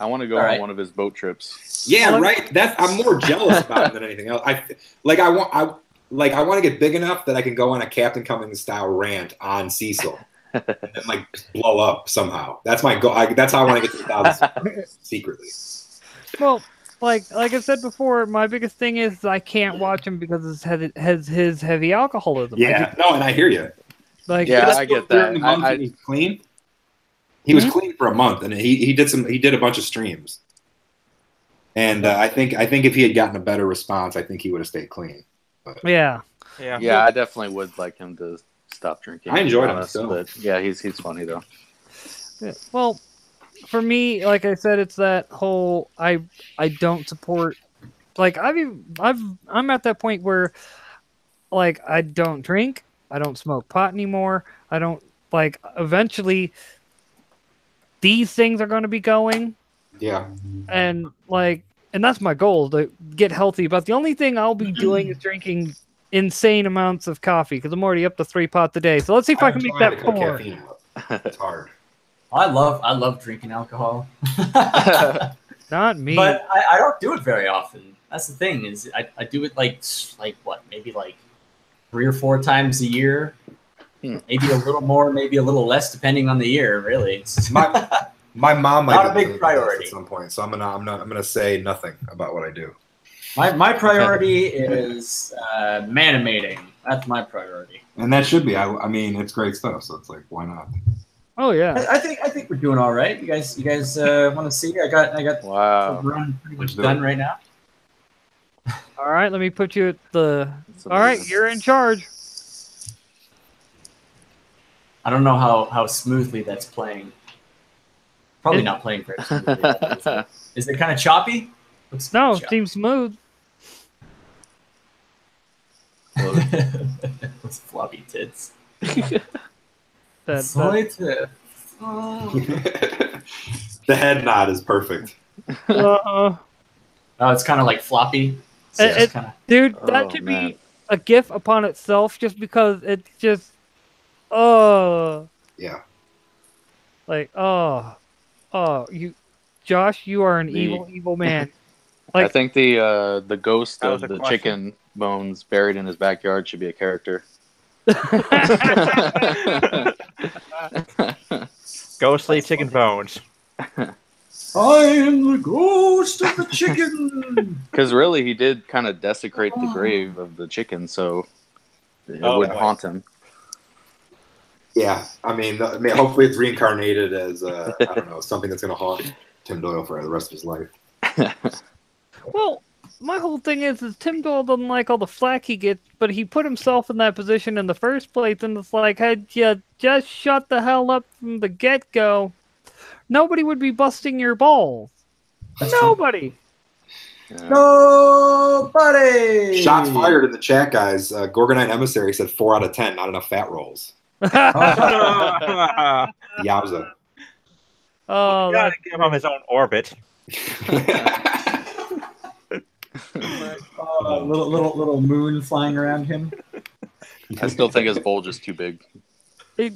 want to go All on right. one of his boat trips. Yeah, right. I'm more jealous about him than anything else. I want to get big enough that I can go on a Captain Cummings style rant on Cecil and then, like, blow up somehow. That's my goal. That's how I want to get to the thousands secretly. well, like I said before, my biggest thing is I can't watch him because has his heavy alcoholism. Yeah, no, and I hear you. Yeah, I get that. He's clean. He was clean for a month, and he did a bunch of streams. And I think if he had gotten a better response, I think he would have stayed clean. Yeah. Yeah. Yeah, I definitely would like him to stop drinking. I enjoyed to be him honest, still. but yeah, he's funny though. Yeah. Well, for me, like I said, it's that whole I don't support. Like I'm at that point where, like, I don't drink, I don't smoke pot anymore. I don't like. Eventually, these things are going to be going, Yeah, and that's my goal, to get healthy. But the only thing I'll be doing is drinking insane amounts of coffee because I'm already up to 3 pots a day. So let's see if I can make that 4. It's hard. I love drinking alcohol. Not me. But I don't do it very often. That's the thing is I do it like what, maybe like 3 or 4 times a year. Maybe a little more, maybe a little less, depending on the year. Really, it's My mom might not a be big priority at some point, so I'm gonna say nothing about what I do. My priority is manimating. That's my priority. And that should be. I mean, it's great stuff. So it's like, why not? Oh yeah. I think we're doing all right. You guys want to see? I got Wow. the run pretty much Let's do done it. right now. All right, let me put you at the. All right, you're in charge. I don't know how smoothly that's playing. Probably not playing very smoothly. Is it kind of choppy? Looks No, choppy. seems smooth. Those floppy tits. That, The head nod is perfect. uh, Oh, it's kind of like floppy. So It- it's kinda, dude, that Oh, could man. be a GIF upon itself, just because it's just, Yeah. like, you, Josh, you are an The- evil man. I Like, think the ghost That of was a the question. chicken bones buried in his backyard should be a character. Ghostly chicken bones. I am the ghost of the chicken. Because really, he did kind of desecrate the grave of the chicken, so it Oh, wouldn't boy. haunt him. Yeah. I mean, hopefully it's reincarnated as I don't know, something that's gonna haunt Tim Doyle for the rest of his life. well, my whole thing is Tim Doyle doesn't like all the flack he gets, but he put himself in that position in the first place, and it's like, had you just shut the hell up from the get-go, nobody would be busting your balls. Nobody. Yeah. Nobody. Shots fired in the chat, guys. Gorgonite Emissary said 4 out of 10. Not enough fat rolls. Yowza. Oh, Gotta give him his own orbit. Little moon flying around him. I still think his bulge is too big. I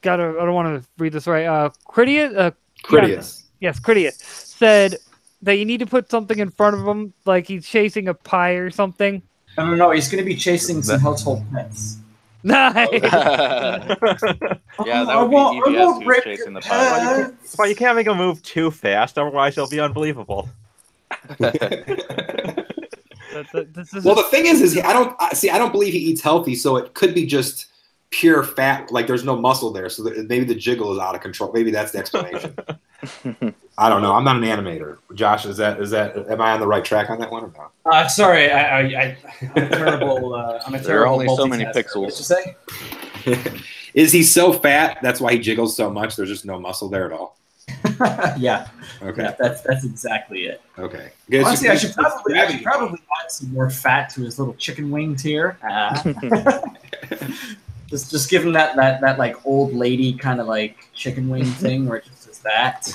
don't want to read this right. Critias, Critias. yes, Critias said that you need to put something in front of him, like he's chasing a pie or something. No. He's going to be chasing some household pets. Nice. Yeah, that would be EBS who's chasing the pie. Well, you can't make him move too fast, otherwise it'll be unbelievable. This is Well, the thing is I don't believe he eats healthy, so it could be just pure fat. Like there's no muscle there, so maybe the jiggle is out of control. Maybe that's the explanation. I don't know. I'm not an animator. Josh, is that? Am I on the right track on that one or not? Sorry, I'm a terrible. I'm a terrible. There are only so many multitasker. pixels. What'd you say? Is he so fat that's why he jiggles so much? There's just no muscle there at all. Yeah, Okay. yeah, that's exactly it. Okay. Honestly, I should probably add some more fat to his little chicken wings here. Just give him that like old lady kind of like chicken wing thing where it just does that.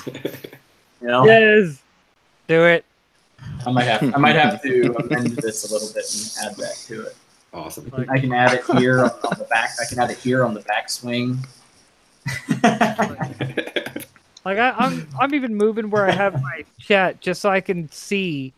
You know, yes. Do it. I might have to amend this a little bit and add that to it. Awesome. I can add it here on the back. I can add it here on the back swing. Like I'm even moving where I have my chat just so I can see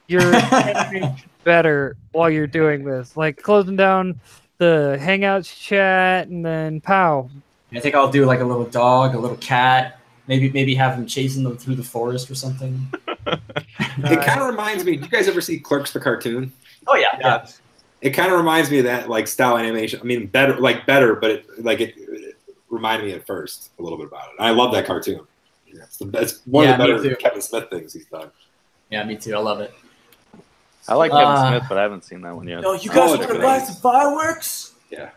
your animation better while you're doing this. Like closing down the Hangouts chat and then pow. I think I'll do like a little dog, a little cat. Maybe have him chasing them through the forest or something. It kind of reminds me. Do you guys ever see Clerks the cartoon? Oh yeah. It kind of reminds me of that like style animation. I mean, better, but it reminded me at first a little bit about it. I love that cartoon. Yeah, it's one of the me better too. Kevin Smith things he's done. Yeah, me too. I love it. I like Kevin Smith, but I haven't seen that one yet. No, you guys wanna want to buy buy some fireworks? Yeah.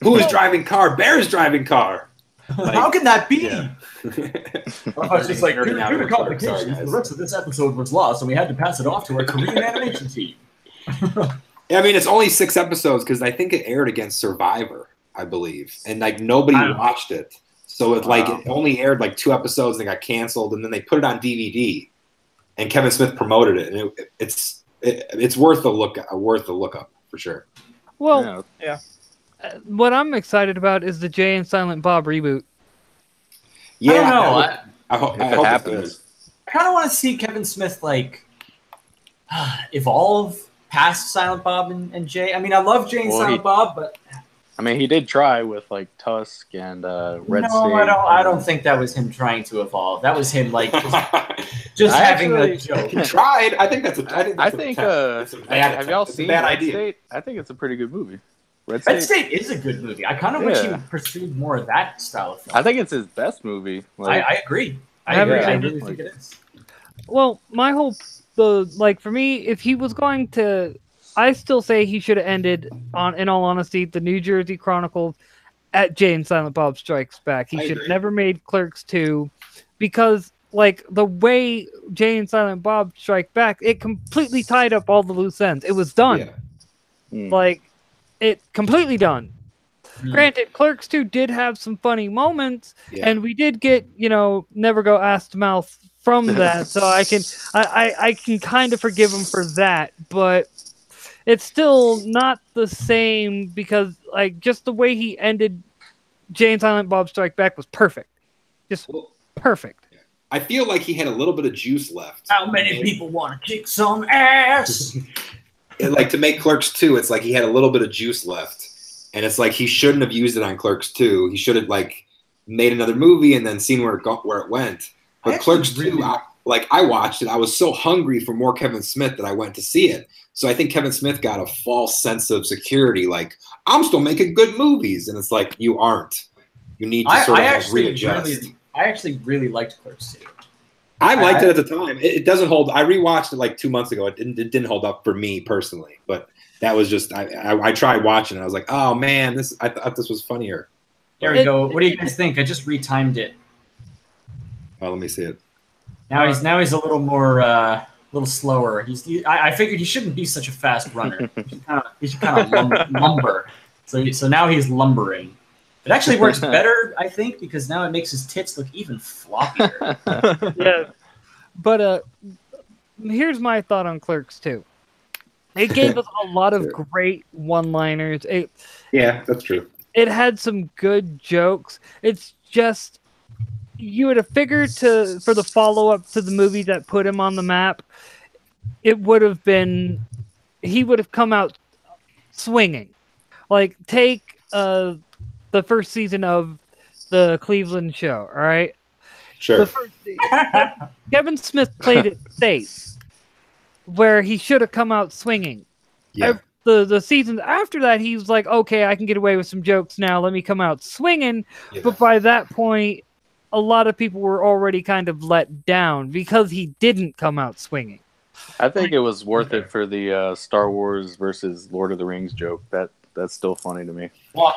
Who is driving car? Bear's driving car. How can that be? Yeah. I was just like, due Nerding out to over Clerks, complications, sorry, guys. the rest of this episode was lost, and we had to pass it off to our Korean animation team. Yeah, I mean, it's only 6 episodes because I think it aired against Survivor, I believe, and like nobody watched it. So it it only aired like 2 episodes and it got canceled, and then they put it on DVD, and Kevin Smith promoted it, and it's worth a look up for sure. Well, Yeah. what I'm excited about is the Jay and Silent Bob reboot. Yeah, I don't know. I hope If it it happens. does. I kind of want to see Kevin Smith like evolve past Silent Bob and Jay. I mean, I love Jay and Well, Silent Bob, but I mean, he did try with like Tusk and Red State. I don't think that was him trying to evolve. That was him like just I having actually- a joke. He tried. I think that's have y'all seen bad Red idea. State? I think it's a pretty good movie. Red Red State. State is a good movie. I kind of wish he Yeah. pursued more of that style of film. I think it's his best movie. Like, I agree. I haven't I seen really it. think it is. Well, my whole for me, if he was going to, I still say he should have ended on. In all honesty, the New Jersey Chronicles at Jay and Silent Bob Strikes Back. He I should agree. never made Clerks 2, because like the way Jay and Silent Bob Strike Back, it completely tied up all the loose ends. It was done. Yeah. Like it completely done. Hmm. Granted, Clerks 2 did have some funny moments, Yeah. and we did get, never go ass to mouth from that. So I can kind of forgive him for that, but it's still not the same, because like just the way he ended Jay and Silent Bob Strike Back was perfect. Just Well, perfect. I feel like he had a little bit of juice left. How many people want to kick some ass? Like to make Clerks 2, it's like he had a little bit of juice left. And it's like he shouldn't have used it on Clerks 2. He should have like made another movie and then seen where it went. I But actually Clerks 2, really- I watched it. I was so hungry for more Kevin Smith that I went to see it. So I think Kevin Smith got a false sense of security, like, I'm still making good movies. And it's like, you aren't. You need to sort of readjust. I actually really liked Clerks 2. I liked it at the time. It doesn't hold. I rewatched it like 2 months ago. It didn't hold up for me personally, but that was just I tried watching it. I was like, oh man, I thought this was funnier. There we go. What do you guys think? I just retimed it. Oh, let me see it. Now he's a little more little slower. I figured he shouldn't be such a fast runner. He should kind of lumber. So now he's lumbering. It actually works better, I think, because now it makes his tits look even floppier. Yeah. But here's my thought on Clerks 2. It gave us a lot of great one-liners. Yeah, that's true. It had some good jokes. It's just, you would have figured for the follow-up to the movie that put him on the map, it would have been, he would have come out swinging. Like, take the first season of the Cleveland Show, all right? Sure. Kevin Smith played it safe, where he should have come out swinging. Yeah. The seasons after that, he was like, okay, I can get away with some jokes now. Let me come out swinging. Yeah. But by that point, a lot of people were already kind of let down because he didn't come out swinging. I think it was worth it for the Star Wars versus Lord of the Rings joke. That's still funny to me.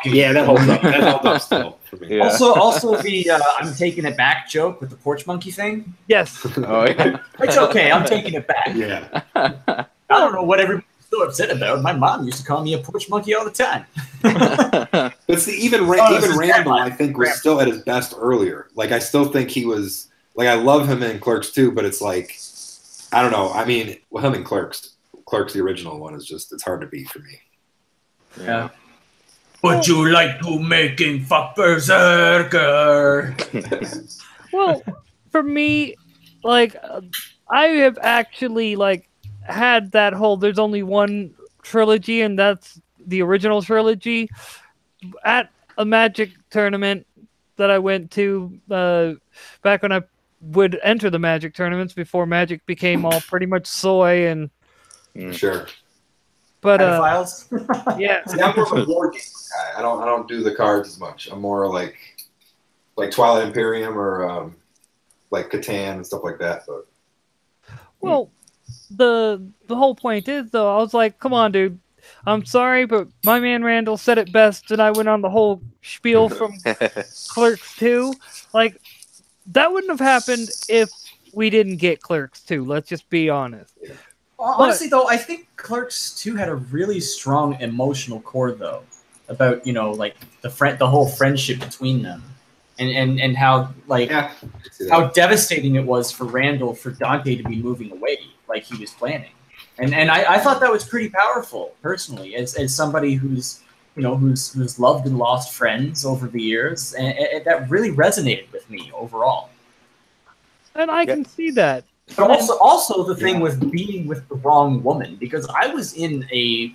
Yeah, that holds up. That holds up still for me. Yeah. Also the I'm taking it back joke with the porch monkey thing. Yes. Oh yeah. It's okay. I'm taking it back. Yeah. I don't know what everybody's so upset about. My mom used to call me a porch monkey all the time. But see, even this is Randall, grandma. I think, was still at his best earlier. Like, I still think he was, like, I love him in Clerks 2, but it's like, I don't know. I mean, well, him in Clerks, the original one, is just, it's hard to beat for me. Yeah. Would you like to making fuck berserker? Well, for me, like, I have actually, like, had that whole there's only one trilogy, and that's the original trilogy, at a Magic tournament that I went to back when I would enter the Magic tournaments before Magic became all pretty much soy. And Sure. but Pedophiles? yeah, See, I'm more of a board game guy. I don't do the cards as much. I'm more like Twilight Imperium or like Catan and stuff like that. But well, the whole point is, though, I was like, come on, dude. I'm sorry, but my man Randall said it best, and I went on the whole spiel from Clerks 2. Like, that wouldn't have happened if we didn't get Clerks 2. Let's just be honest. Honestly, though, I think Clerks 2 had a really strong emotional core, though, about, like the whole friendship between them, and how yeah, I see that. how devastating it was for Randall for Dante to be moving away like he was planning. And I thought that was pretty powerful personally, as somebody who's who's loved and lost friends over the years, and that really resonated with me overall. And I can see that. But also the thing with being with the wrong woman, because I was in a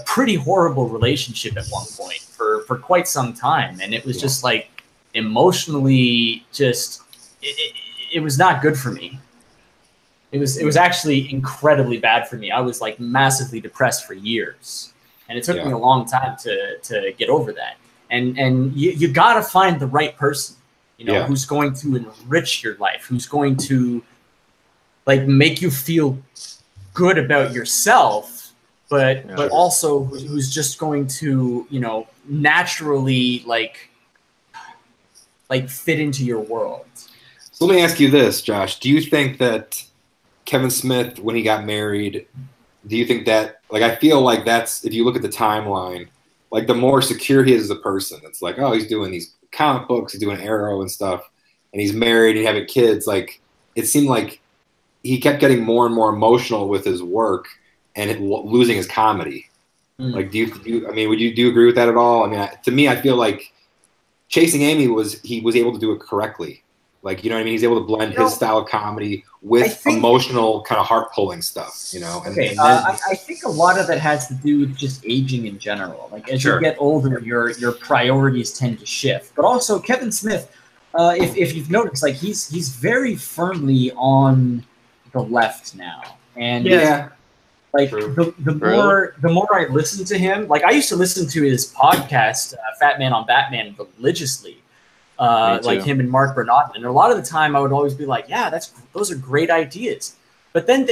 pretty horrible relationship at one point for quite some time, and it was just like emotionally it was not good for me. It was actually incredibly bad for me. I was like massively depressed for years, and it took me a long time to get over that. And you got to find the right person, who's going to enrich your life, who's going to like make you feel good about yourself, but also who's just going to naturally like fit into your world. So let me ask you this, Josh. Do you think that Kevin Smith, when he got married, do you think that, like, I feel like that's, if you look at the timeline, like the more secure he is as a person, it's like, oh, he's doing these comic books, he's doing Arrow and stuff, and he's married and having kids. Like, it seemed like he kept getting more and more emotional with his work and losing his comedy. Like, do you agree with that at all? I mean, to me, I feel like Chasing Amy he was able to do it correctly. Like, you know what I mean? He's able to blend his style of comedy with emotional, kind of heart-pulling stuff, And I think a lot of that has to do with just aging in general. Like, as you get older, your priorities tend to shift. But also, Kevin Smith, if you've noticed, like, he's very firmly on the left now. And like the more I listen to him, like I used to listen to his podcast, Fat Man on Batman, religiously. Like him and Mark Bernard, and a lot of the time I would always be like, "Yeah, those are great ideas." But then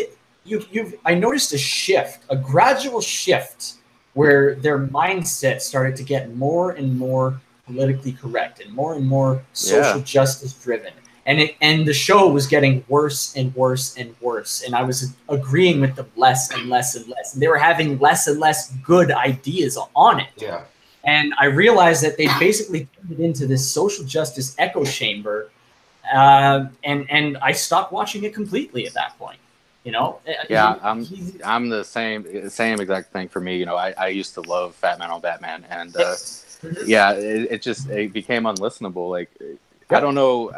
I noticed a gradual shift, where their mindset started to get more and more politically correct and more social justice driven, and the show was getting worse and worse and worse, and I was agreeing with them less and less and less, and they were having less and less good ideas on it. Yeah. And I realized that they basically turned it into this social justice echo chamber, and I stopped watching it completely at that point. Yeah, I'm the same exact thing for me. I used to love Fat Man on Batman, and it became unlistenable. Like, I don't know.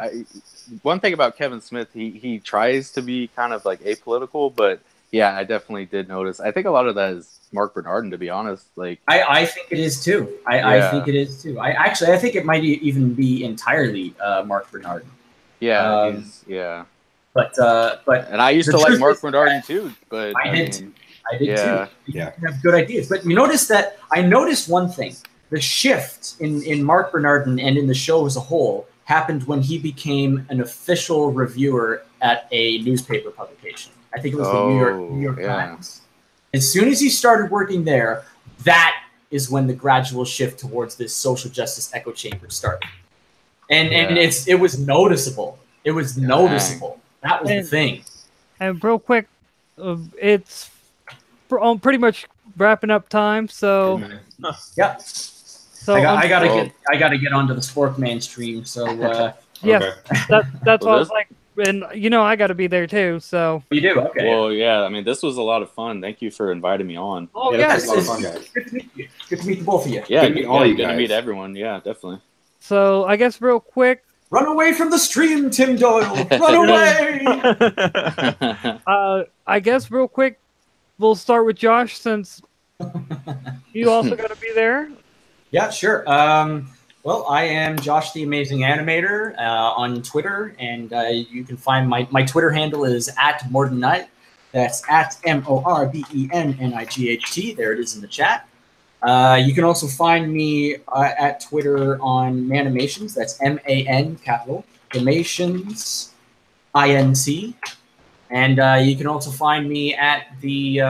One thing about Kevin Smith, he tries to be kind of like apolitical, but yeah, I definitely did notice. I think a lot of that is Mark Bernardin, to be honest. Like, I think it is too. I think it is too. I think it might even be entirely Mark Bernardin. Yeah, But and I used to like Mark Bernardin too. But I did too. Yeah. You have good ideas, but you notice that I noticed one thing: the shift in Mark Bernardin and in the show as a whole happened when he became an official reviewer at a newspaper publication. I think it was the New York Times. As soon as he started working there, that is when the gradual shift towards this social justice echo chamber started. And it was noticeable. It was noticeable. That was the thing. And real quick, it's pretty much wrapping up time. So yeah. So I gotta get onto the Sporkman stream. So that's what I was like. And I got to be there too. So you do, okay? Well, yeah. I mean, this was a lot of fun. Thank you for inviting me on. Oh yeah, it's a lot of fun, guys. Good to meet you. Good to meet the both of you. Yeah, good to meet all you guys. Good to meet everyone. Yeah, definitely. So I guess real quick. Run away from the stream, Tim Doyle. Run away. I guess real quick, we'll start with Josh since you also got to be there. Yeah, sure. Well, I am Josh the Amazing Animator on Twitter, and you can find my Twitter handle is @MordenNight. That's @MORBENNIGHT. There it is in the chat. You can also find me at Twitter on Manimations. That's MAN capital Animations INC. And you can also find me at the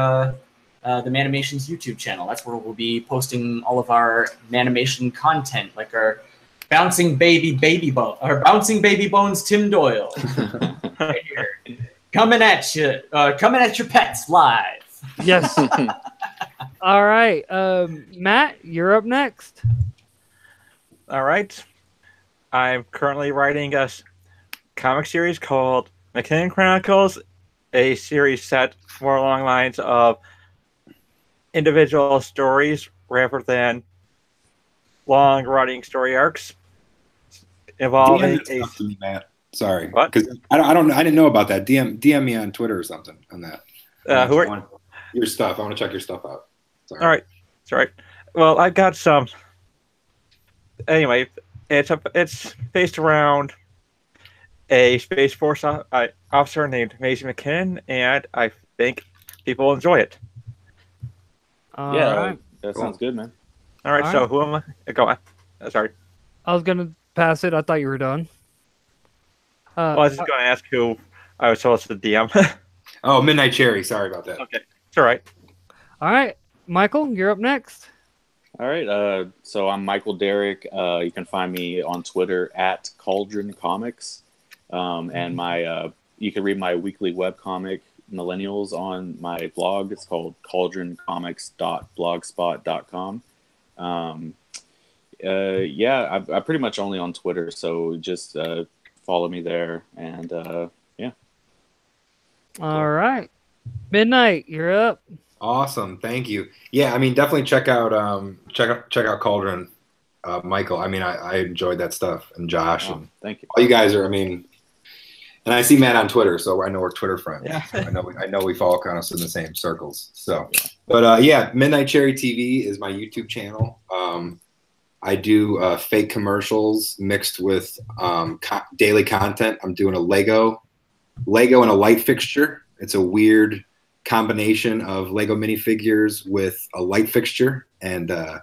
Manimations YouTube channel. That's where we'll be posting all of our Manimation content, like our bouncing baby bones Tim Doyle. Right here. Coming at your pets live. Yes. All right, Matt, you're up next. All right, I'm currently writing a comic series called McKinnon Chronicles a series set more along the lines of individual stories rather than long-running story arcs involving DM that stuff to me, Matt. Sorry, What? because I didn't know about that. DM me on Twitter or something on that. Your stuff. I want to check your stuff out. Sorry. All right, it's all right. Well, I've got some. Anyway, it's based around a Space Force officer named Maisie McKinnon, and I think people will enjoy it. Yeah, Alright. that sounds good, man. All right, All so right. who am I? Go on. Sorry. I was gonna pass it. I thought you were done. Well, I was just going to ask who I was supposed to DM. Oh, Midnight Cherry. Sorry about that. Okay, it's all right. all right, Michael, you're up next. All right. So I'm Michael Derrick. You can find me on Twitter at Cauldron Comics, and my you can read my weekly webcomic Millennials on my blog. It's called cauldroncomics.blogspot.com. Yeah, I'm pretty much only on Twitter, so just follow me there, and yeah. All right, Midnight, you're up. Awesome. Thank you. Yeah, I mean, definitely check out Cauldron, Michael. I mean, I enjoyed that stuff, and Josh, and Thank you. all you guys are. I mean, and I see Matt on Twitter, so I know we're Twitter friends. Yeah. So I know we fall kind of in the same circles. So, but yeah, Midnight Cherry TV is my YouTube channel. I do fake commercials mixed with daily content. I'm doing a Lego and a light fixture. It's a weird combination of Lego minifigures with a light fixture, and I'm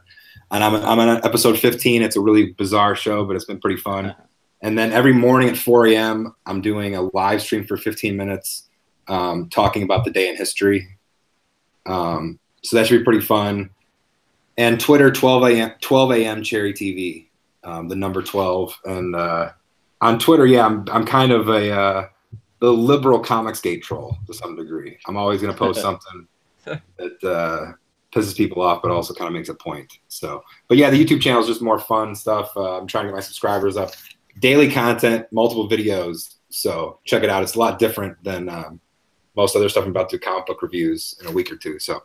on episode 15. It's a really bizarre show, but it's been pretty fun. And then every morning at 4 a.m., I'm doing a live stream for 15 minutes, talking about the day in history. So that should be pretty fun. And Twitter, 12 a.m. Cherry TV, the number 12. And on Twitter, yeah, I'm kind of the liberal Comicsgate troll to some degree. I'm always going to post something that pisses people off, but also kind of makes a point. So, but yeah, the YouTube channel is just more fun stuff. I'm trying to get my subscribers up. Daily content, multiple videos. So check it out. It's a lot different than most other stuff. I'm about to do comic book reviews in a week or two. So,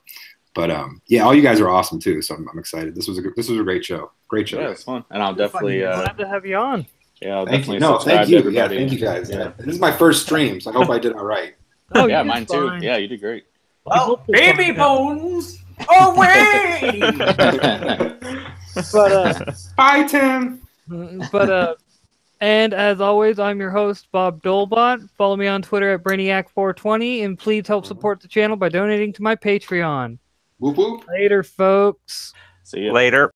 but yeah, all you guys are awesome too. So I'm excited. This was a great show. Great show. Yeah, it's fun, and I'll definitely. Glad to have you on. Yeah, I'll Thank definitely you. No, subscribe thank to you. everybody. Yeah, thank you guys. Yeah. This is my first stream, so I hope I did all right. Oh, Yeah, you did mine too. fine. Yeah, you did great. Well, baby bones away. But Bye, Tim. and as always, I'm your host, Bob Dolbot. Follow me on Twitter at Brainiac420, and please help support the channel by donating to my Patreon. Whoop whoop. Later, folks. See ya. Later.